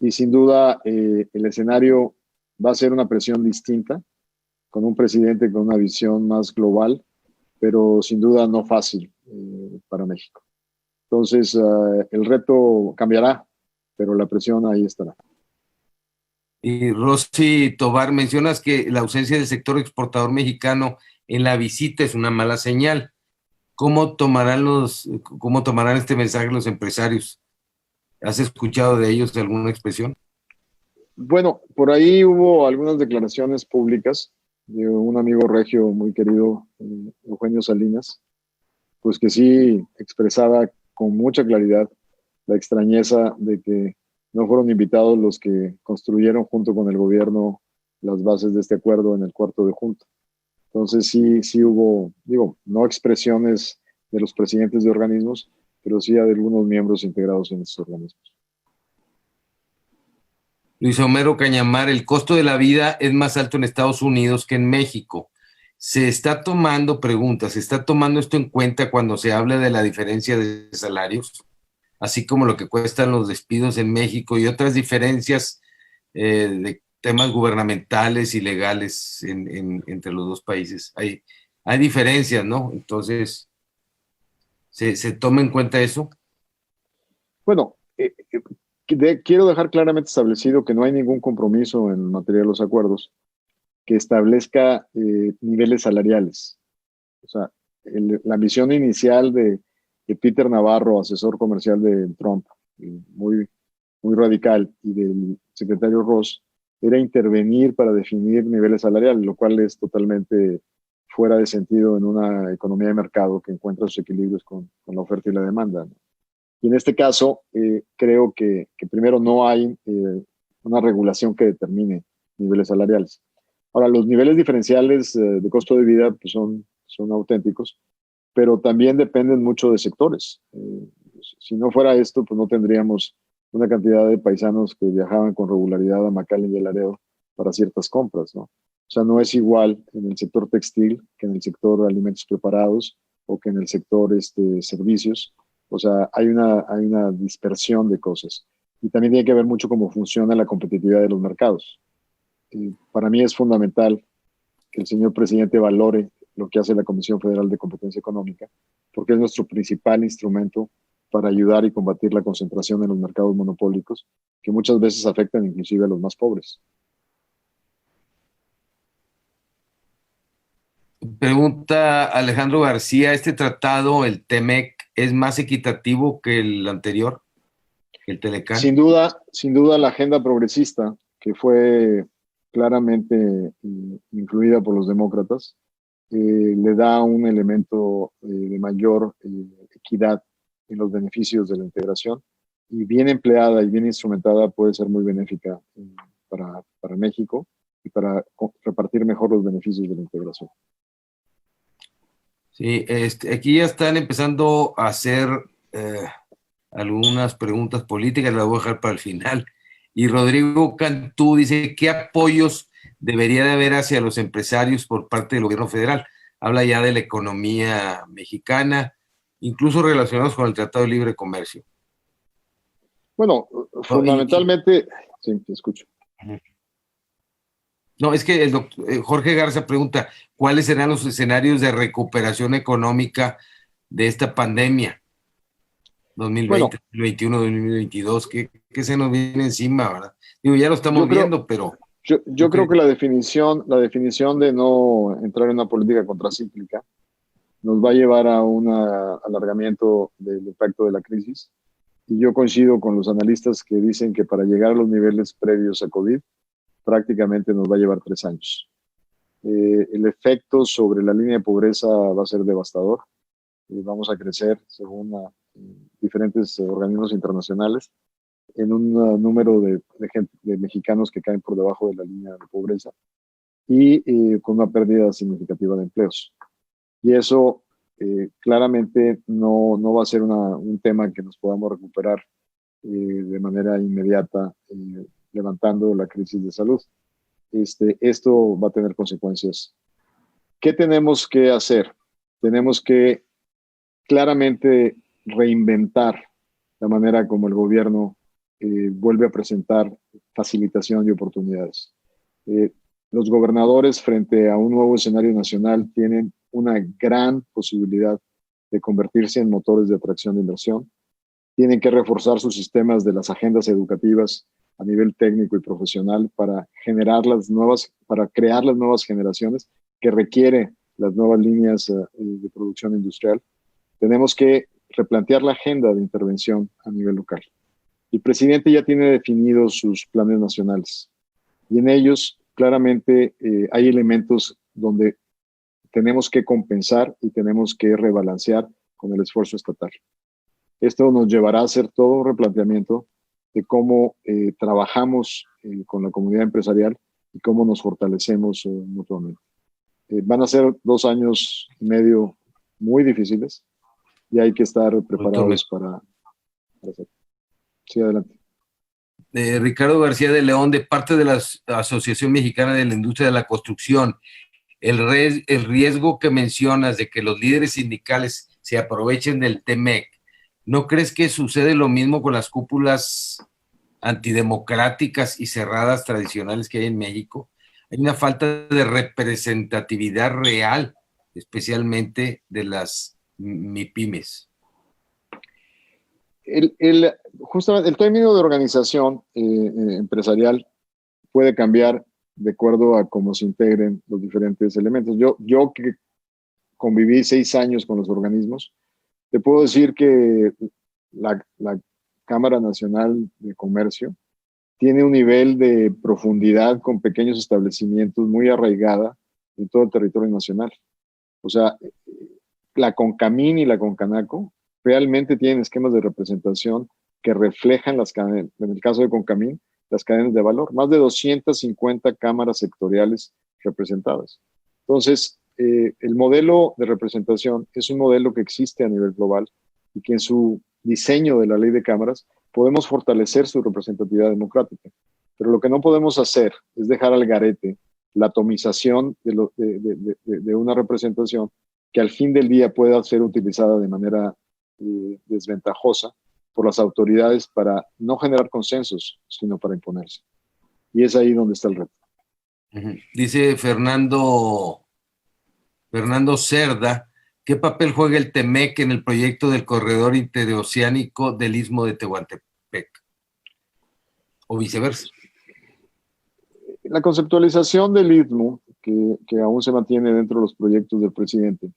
Y sin duda, el escenario va a ser una presión distinta, con un presidente con una visión más global, pero sin duda no fácil para México. Entonces, el reto cambiará, pero la presión ahí estará. Y Rosy Tobar, mencionas que la ausencia del sector exportador mexicano en la visita es una mala señal. ¿Cómo tomarán este mensaje los empresarios? ¿Has escuchado de ellos alguna expresión? Bueno, por ahí hubo algunas declaraciones públicas de un amigo regio muy querido, Eugenio Salinas, pues que sí expresaba con mucha claridad la extrañeza de que no fueron invitados los que construyeron junto con el gobierno las bases de este acuerdo en el cuarto de junta. Entonces sí hubo, digo, no expresiones de los presidentes de organismos, pero sí de algunos miembros integrados en estos organismos. Luis Homero Cañamar, el costo de la vida es más alto en Estados Unidos que en México. ¿Se está tomando esto en cuenta cuando se habla de la diferencia de salarios? Así como lo que cuestan los despidos en México y otras diferencias de temas gubernamentales y legales entre los dos países. Hay diferencias, ¿no? Entonces, ¿se toma en cuenta eso? Bueno, quiero dejar claramente establecido que no hay ningún compromiso en materia de los acuerdos que establezca niveles salariales. O sea, la visión inicial de Peter Navarro, asesor comercial de Trump, muy radical, y del secretario Ross, era intervenir para definir niveles salariales, lo cual es totalmente fuera de sentido en una economía de mercado que encuentra sus equilibrios con la oferta y la demanda, ¿no? Y en este caso, creo que primero no hay una regulación que determine niveles salariales. Ahora, los niveles diferenciales de costo de vida pues son auténticos, pero también dependen mucho de sectores. Si no fuera esto, pues no tendríamos una cantidad de paisanos que viajaban con regularidad a McAllen y El Laredo para ciertas compras, ¿no? O sea, no es igual en el sector textil que en el sector alimentos preparados o que en el sector servicios. O sea, hay una dispersión de cosas. Y también tiene que ver mucho cómo funciona la competitividad de los mercados. Y para mí es fundamental que el señor presidente valore lo que hace la Comisión Federal de Competencia Económica, porque es nuestro principal instrumento para ayudar y combatir la concentración en los mercados monopólicos, que muchas veces afectan inclusive a los más pobres. Pregunta Alejandro García, ¿este tratado, el TEMEC, es más equitativo que el anterior, que el Telecán? Sin duda la agenda progresista, que fue claramente influida por los demócratas, le da un elemento de mayor equidad en los beneficios de la integración, y bien empleada y bien instrumentada puede ser muy benéfica para México y para repartir mejor los beneficios de la integración. Sí, aquí ya están empezando a hacer algunas preguntas políticas, las voy a dejar para el final. Y Rodrigo Cantú dice, ¿qué apoyos debería de haber hacia los empresarios por parte del gobierno federal? Habla ya de la economía mexicana, incluso relacionados con el Tratado de Libre Comercio. Bueno, fundamentalmente, sí, te escucho. No, es que el doctor Jorge Garza pregunta, ¿cuáles serán los escenarios de recuperación económica de esta pandemia? 2020, 2021, 2022, ¿qué se nos viene encima, verdad? Digo, ya lo estamos viendo, pero... Yo creo que la definición de no entrar en una política contracíclica nos va a llevar a un alargamiento del impacto de la crisis. Y yo coincido con los analistas que dicen que para llegar a los niveles previos a COVID, prácticamente nos va a llevar 3 años. El efecto sobre la línea de pobreza va a ser devastador. Vamos a crecer, según diferentes organismos internacionales, en un número de mexicanos que caen por debajo de la línea de pobreza y con una pérdida significativa de empleos. Y eso claramente no va a ser un tema que nos podamos recuperar de manera inmediata, levantando la crisis de salud. Esto va a tener consecuencias. ¿Qué tenemos que hacer? Tenemos que claramente reinventar la manera como el gobierno vuelve a presentar facilitación y oportunidades. Los gobernadores, frente a un nuevo escenario nacional, tienen una gran posibilidad de convertirse en motores de atracción de inversión. Tienen que reforzar sus sistemas de las agendas educativas a nivel técnico y profesional para crear las nuevas generaciones que requiere las nuevas líneas de producción industrial. Tenemos que replantear la agenda de intervención a nivel local. El presidente ya tiene definidos sus planes nacionales y en ellos claramente hay elementos donde tenemos que compensar y tenemos que rebalancear con el esfuerzo estatal. Esto nos llevará a hacer todo un replanteamiento de cómo trabajamos con la comunidad empresarial y cómo nos fortalecemos mutuamente. Van a ser 2 años y medio muy difíciles y hay que estar preparados para hacerlo. Sí, adelante. Ricardo García de León, de parte de la Asociación Mexicana de la Industria de la Construcción, el riesgo que mencionas de que los líderes sindicales se aprovechen del TEMEC, ¿no crees que sucede lo mismo con las cúpulas antidemocráticas y cerradas tradicionales que hay en México? Hay una falta de representatividad real, especialmente de las MIPYMES. Justamente el término de organización empresarial puede cambiar de acuerdo a cómo se integren los diferentes elementos. Yo que conviví 6 años con los organismos, te puedo decir que la Cámara Nacional de Comercio tiene un nivel de profundidad con pequeños establecimientos muy arraigada en todo el territorio nacional. O sea, la CONCAMIN y la CONCANACO realmente tienen esquemas de representación que reflejan las cadenas, en el caso de CONCAMIN, las cadenas de valor. Más de 250 cámaras sectoriales representadas. Entonces, el modelo de representación es un modelo que existe a nivel global y que en su diseño de la ley de cámaras podemos fortalecer su representatividad democrática. Pero lo que no podemos hacer es dejar al garete la atomización de una representación que al fin del día pueda ser utilizada de manera desventajosa por las autoridades para no generar consensos, sino para imponerse. Y es ahí donde está el reto. Dice Fernando Cerda, ¿qué papel juega el TEMEC en el proyecto del corredor interoceánico del Istmo de Tehuantepec? O viceversa. La conceptualización del Istmo, que aún se mantiene dentro de los proyectos del presidente,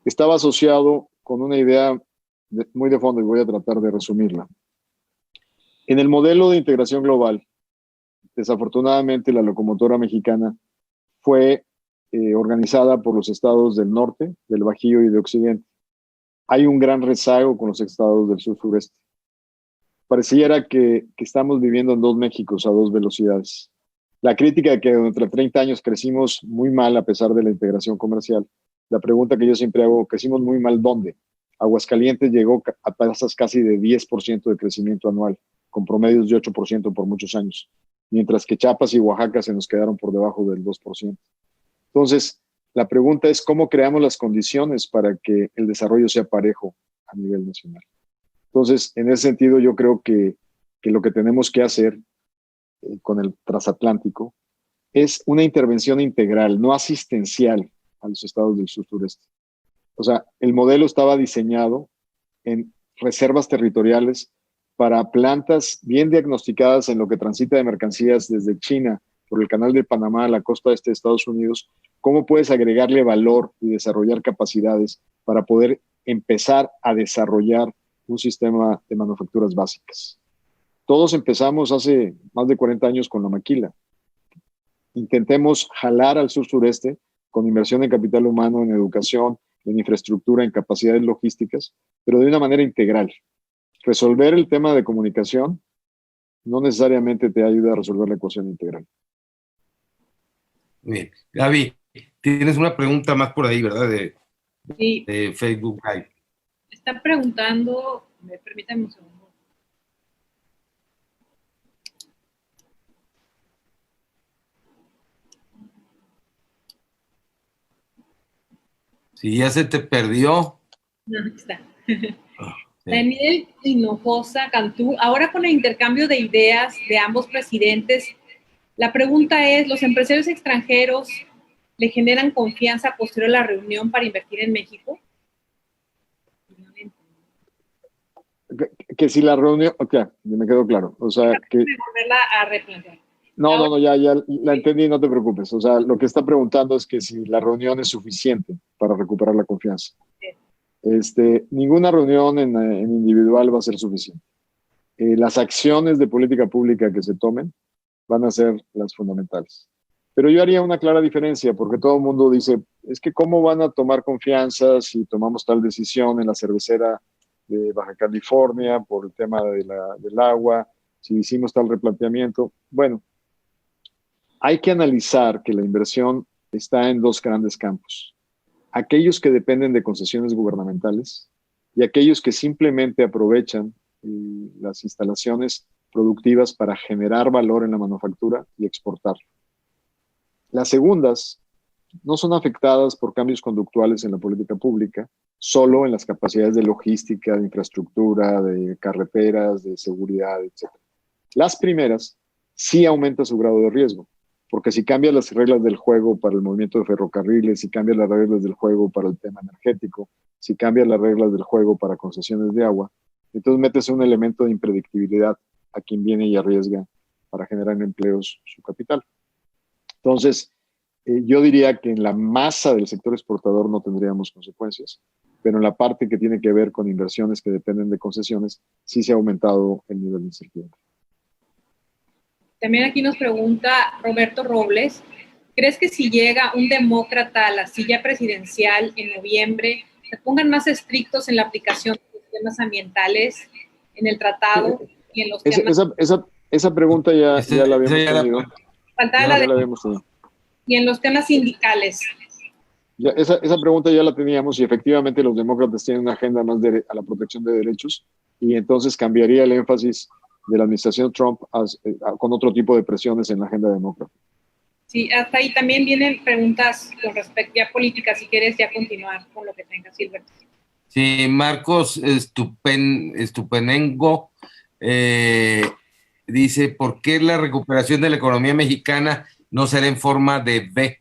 estaba asociado con una idea muy de fondo y voy a tratar de resumirla. En el modelo de integración global, desafortunadamente la locomotora mexicana fue organizada por los estados del norte, del Bajío y de Occidente. Hay un gran rezago con los estados del sur-sureste. Pareciera que estamos viviendo en dos Méxicos a dos velocidades. La crítica de que durante 30 años crecimos muy mal a pesar de la integración comercial. La pregunta que yo siempre hago, ¿crecimos muy mal dónde? Aguascalientes llegó a tasas casi de 10% de crecimiento anual, con promedios de 8% por muchos años, mientras que Chiapas y Oaxaca se nos quedaron por debajo del 2%. Entonces, la pregunta es cómo creamos las condiciones para que el desarrollo sea parejo a nivel nacional. Entonces, en ese sentido, yo creo que lo que tenemos que hacer con el transatlántico es una intervención integral, no asistencial a los estados del sur-sureste. O sea, el modelo estaba diseñado en reservas territoriales para plantas bien diagnosticadas en lo que transita de mercancías desde China por el canal de Panamá a la costa este de Estados Unidos. ¿Cómo puedes agregarle valor y desarrollar capacidades para poder empezar a desarrollar un sistema de manufacturas básicas? Todos empezamos hace más de 40 años con la maquila. Intentemos jalar al sur-sureste con inversión en capital humano, en educación, en infraestructura, en capacidades logísticas, pero de una manera integral. Resolver el tema de comunicación no necesariamente te ayuda a resolver la ecuación integral. Bien. Gaby, tienes una pregunta más por ahí, ¿verdad? Sí. De Facebook Live. Está preguntando, permítame un segundo. Si ya se te perdió. No, aquí está. Sí. Daniel Hinojosa Cantú, ahora con el intercambio de ideas de ambos presidentes, la pregunta es, ¿los empresarios extranjeros le generan confianza posterior a la reunión para invertir en México? Que si la reunión, ok, me quedó claro. O sea, que volverla a replantear. No, ya la entendí, no te preocupes. O sea, lo que está preguntando es que si la reunión es suficiente para recuperar la confianza. Ninguna reunión en individual va a ser suficiente. Las acciones de política pública que se tomen van a ser las fundamentales. Pero yo haría una clara diferencia, porque todo el mundo dice, es que ¿cómo van a tomar confianza si tomamos tal decisión en la cervecera de Baja California por el tema del agua, si hicimos tal replanteamiento? Bueno, hay que analizar que la inversión está en dos grandes campos. Aquellos que dependen de concesiones gubernamentales y aquellos que simplemente aprovechan las instalaciones productivas para generar valor en la manufactura y exportarlo. Las segundas no son afectadas por cambios conductuales en la política pública, solo en las capacidades de logística, de infraestructura, de carreteras, de seguridad, etc. Las primeras sí aumenta su grado de riesgo, porque si cambias las reglas del juego para el movimiento de ferrocarriles, si cambias las reglas del juego para el tema energético, si cambias las reglas del juego para concesiones de agua, entonces metes un elemento de impredictibilidad a quien viene y arriesga para generar empleos su capital. Entonces, yo diría que en la masa del sector exportador no tendríamos consecuencias, pero en la parte que tiene que ver con inversiones que dependen de concesiones, sí se ha aumentado el nivel de incertidumbre. También aquí nos pregunta Roberto Robles, ¿crees que si llega un demócrata a la silla presidencial en noviembre, se pongan más estrictos en la aplicación de los temas ambientales en el tratado y en los temas? Esa pregunta ya la habíamos tenido. Faltaba la de... Y en los temas sindicales. Ya, esa pregunta ya la teníamos y efectivamente los demócratas tienen una agenda más a la protección de derechos y entonces cambiaría el énfasis de la administración Trump con otro tipo de presiones en la agenda demócrata. Sí, hasta ahí también vienen preguntas con respecto a política, si quieres ya continuar con lo que tengas, Gilberto. Sí, Marcos Estupenengo dice, ¿por qué la recuperación de la economía mexicana no será en forma de V?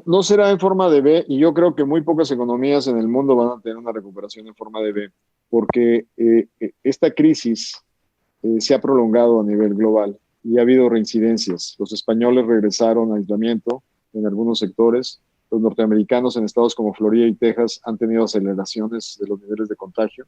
No será en forma de V y yo creo que muy pocas economías en el mundo van a tener una recuperación en forma de V, porque esta crisis se ha prolongado a nivel global y ha habido reincidencias. Los españoles regresaron a aislamiento en algunos sectores, los norteamericanos en estados como Florida y Texas han tenido aceleraciones de los niveles de contagio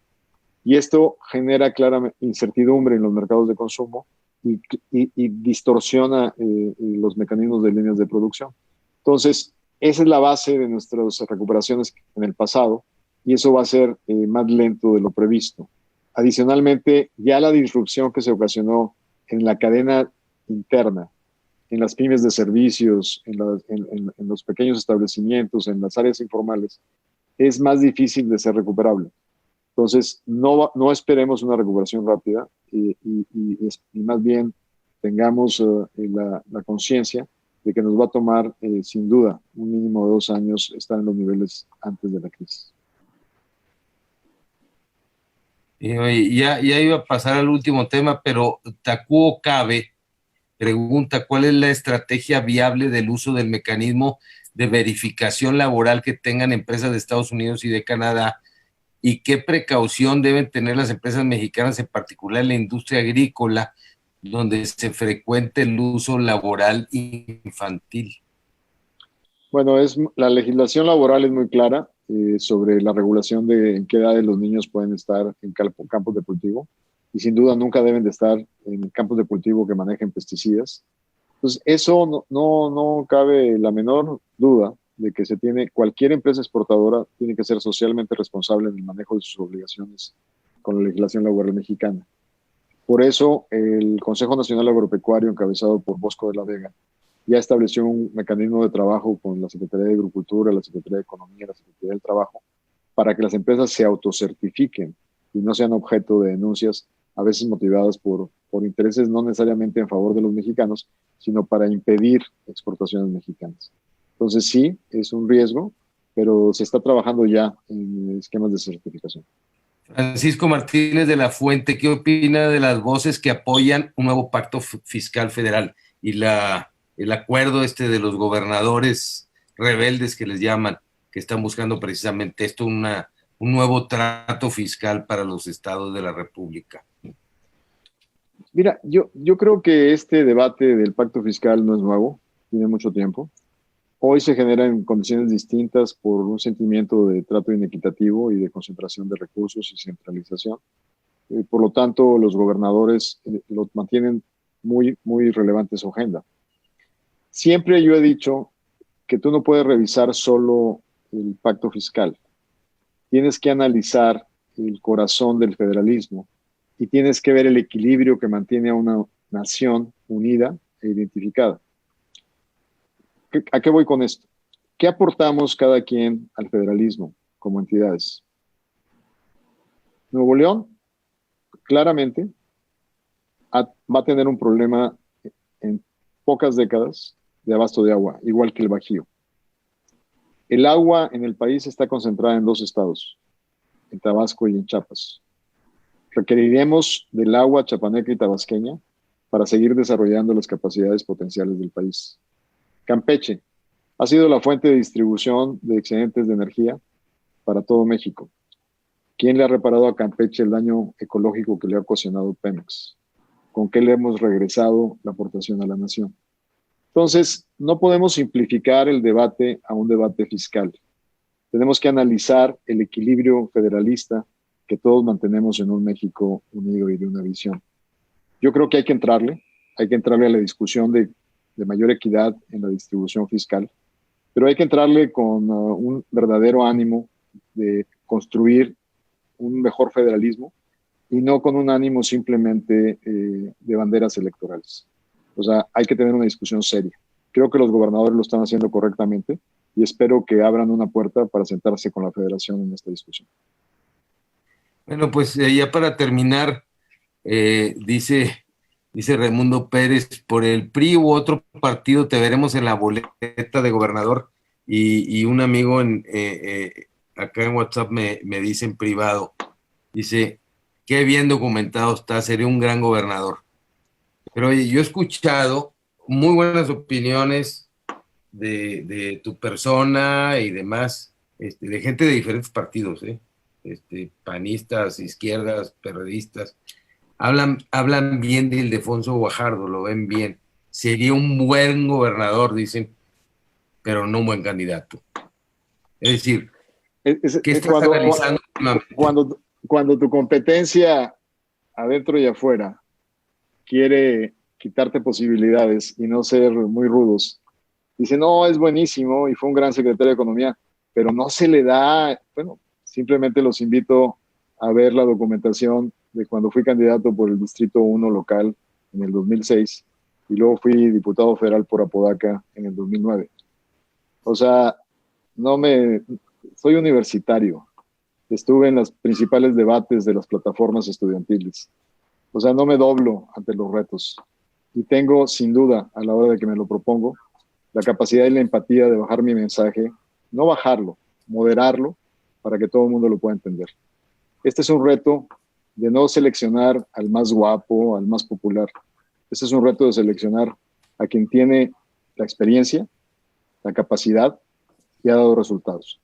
y esto genera claramente incertidumbre en los mercados de consumo y distorsiona los mecanismos de líneas de producción. Entonces, esa es la base de nuestras recuperaciones en el pasado y eso va a ser más lento de lo previsto. Adicionalmente, ya la disrupción que se ocasionó en la cadena interna, en las pymes de servicios, en los pequeños establecimientos, en las áreas informales, es más difícil de ser recuperable. Entonces, no esperemos una recuperación rápida y más bien tengamos la conciencia de que nos va a tomar, sin duda, un mínimo de 2 años estar en los niveles antes de la crisis. Y ya iba a pasar al último tema, pero Takuo Kabe pregunta, ¿cuál es la estrategia viable del uso del mecanismo de verificación laboral que tengan empresas de Estados Unidos y de Canadá? ¿Y qué precaución deben tener las empresas mexicanas, en particular en la industria agrícola, donde se frecuente el uso laboral infantil? Bueno, la legislación laboral es muy clara sobre la regulación de en qué edades los niños pueden estar en campos de cultivo y sin duda nunca deben de estar en campos de cultivo que manejen pesticidas. Entonces, eso no cabe la menor duda de que cualquier empresa exportadora tiene que ser socialmente responsable en el manejo de sus obligaciones con la legislación laboral mexicana. Por eso, el Consejo Nacional Agropecuario, encabezado por Bosco de la Vega, ya estableció un mecanismo de trabajo con la Secretaría de Agricultura, la Secretaría de Economía, la Secretaría del Trabajo, para que las empresas se autocertifiquen y no sean objeto de denuncias, a veces motivadas por intereses no necesariamente en favor de los mexicanos, sino para impedir exportaciones mexicanas. Entonces sí, es un riesgo, pero se está trabajando ya en esquemas de certificación. Francisco Martínez de la Fuente, ¿qué opina de las voces que apoyan un nuevo pacto fiscal federal y el acuerdo de los gobernadores rebeldes que les llaman, que están buscando precisamente esto, un nuevo trato fiscal para los estados de la República? Mira, yo creo que este debate del pacto fiscal no es nuevo, tiene mucho tiempo. Hoy se genera en condiciones distintas por un sentimiento de trato inequitativo y de concentración de recursos y centralización. Por lo tanto, los gobernadores lo mantienen muy, muy relevante su agenda. Siempre yo he dicho que tú no puedes revisar solo el pacto fiscal. Tienes que analizar el corazón del federalismo y tienes que ver el equilibrio que mantiene a una nación unida e identificada. ¿A qué voy con esto? ¿Qué aportamos cada quien al federalismo como entidades? Nuevo León, claramente, va a tener un problema en pocas décadas de abasto de agua, igual que el Bajío. El agua en el país está concentrada en 2 estados, en Tabasco y en Chiapas. Requeriremos del agua chapaneca y tabasqueña para seguir desarrollando las capacidades potenciales del país. Campeche ha sido la fuente de distribución de excedentes de energía para todo México. ¿Quién le ha reparado a Campeche el daño ecológico que le ha ocasionado Pemex? ¿Con qué le hemos regresado la aportación a la nación? Entonces, no podemos simplificar el debate a un debate fiscal. Tenemos que analizar el equilibrio federalista que todos mantenemos en un México unido y de una visión. Yo creo que hay que entrarle a la discusión de mayor equidad en la distribución fiscal, pero hay que entrarle con un verdadero ánimo de construir un mejor federalismo y no con un ánimo simplemente de banderas electorales. O sea, hay que tener una discusión seria. Creo que los gobernadores lo están haciendo correctamente y espero que abran una puerta para sentarse con la federación en esta discusión. Bueno, pues ya para terminar, dice Raimundo Pérez, por el PRI u otro partido te veremos en la boleta de gobernador. Y un amigo acá en WhatsApp me dice en privado, dice, qué bien documentado está, sería un gran gobernador. Pero oye, yo he escuchado muy buenas opiniones de tu persona y demás, de gente de diferentes partidos, panistas, izquierdas, perredistas. Hablan bien de Ildefonso Guajardo, lo ven bien. Sería un buen gobernador, dicen, pero no un buen candidato. Es decir, ¿qué estás analizando últimamente? Cuando tu competencia adentro y afuera quiere quitarte posibilidades y no ser muy rudos, dice, no, es buenísimo y fue un gran secretario de Economía, pero no se le da, bueno, simplemente los invito a ver la documentación de cuando fui candidato por el Distrito 1 local en el 2006 y luego fui diputado federal por Apodaca en el 2009. O sea, soy universitario, estuve en los principales debates de las plataformas estudiantiles. O sea, no me doblo ante los retos. Y tengo, sin duda, a la hora de que me lo propongo, la capacidad y la empatía de bajar mi mensaje, no bajarlo, moderarlo, para que todo el mundo lo pueda entender. Este es un reto de no seleccionar al más guapo, al más popular. Este es un reto de seleccionar a quien tiene la experiencia, la capacidad y ha dado resultados.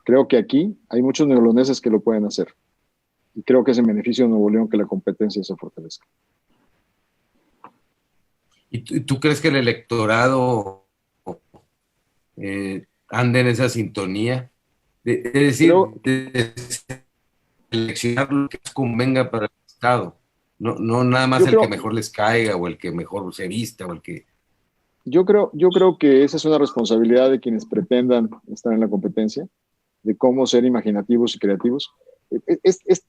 Creo que aquí hay muchos neoloneses que lo pueden hacer. Y creo que es en beneficio de Nuevo León que la competencia se fortalezca. ¿Y tú crees que el electorado ande en esa sintonía? Es decir, de seleccionar lo que convenga para el Estado. No nada más el que mejor les caiga o el que mejor se vista o el que... Yo creo que esa es una responsabilidad de quienes pretendan estar en la competencia, de cómo ser imaginativos y creativos.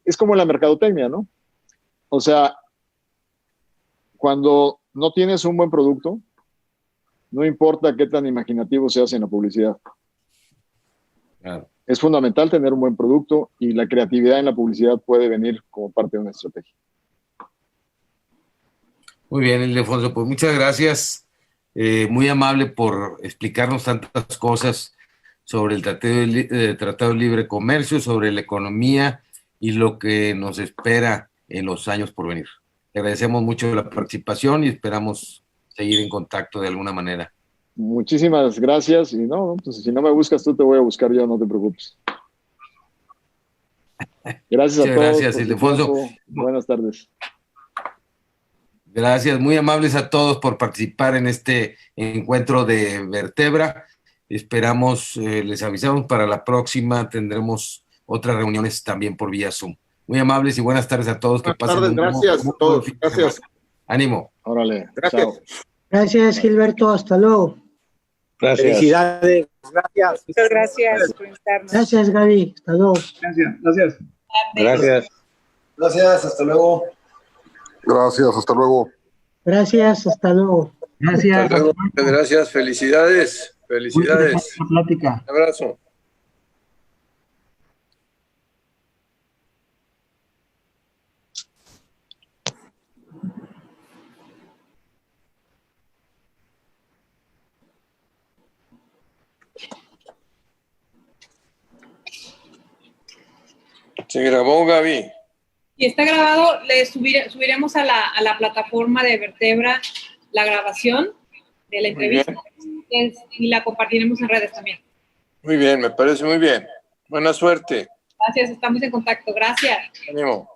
Es como la mercadotecnia, ¿no? O sea, cuando no tienes un buen producto, no importa qué tan imaginativo seas en la publicidad. Claro. Es fundamental tener un buen producto y la creatividad en la publicidad puede venir como parte de una estrategia. Muy bien, Ildefonso, pues muchas gracias. Muy amable por explicarnos tantas cosas sobre el Tratado de Libre Comercio, sobre la economía y lo que nos espera en los años por venir. Te agradecemos mucho la participación y esperamos seguir en contacto de alguna manera. Muchísimas gracias y no, pues si no me buscas tú te voy a buscar yo, no te preocupes. Gracias a todos. Gracias, Ildefonso. Buenas tardes. Gracias, muy amables a todos por participar en este encuentro de Vertebra. Esperamos, les avisamos, para la próxima tendremos otras reuniones también por vía Zoom. Muy amables y buenas tardes a todos. Buenas tardes, gracias a todos. Gracias. Ánimo. Órale. Gracias. Chao. Gracias, Gilberto. Hasta luego. Gracias. Felicidades. Gracias. Muchas gracias por invitarnos. Gracias, Gaby. Hasta luego. Gracias. Gracias. Gracias. Hasta luego. Gracias, hasta luego. Gracias, hasta luego. Gracias. Hasta luego. Muchas gracias. Felicidades. Felicidades. Muy plática. Un abrazo. Se grabó, Gaby. Y está grabado, subiremos a la plataforma de Vertebra la grabación de la entrevista y la compartiremos en redes también. Muy bien, me parece muy bien. Buena suerte. Gracias, estamos en contacto. Gracias. Ánimo.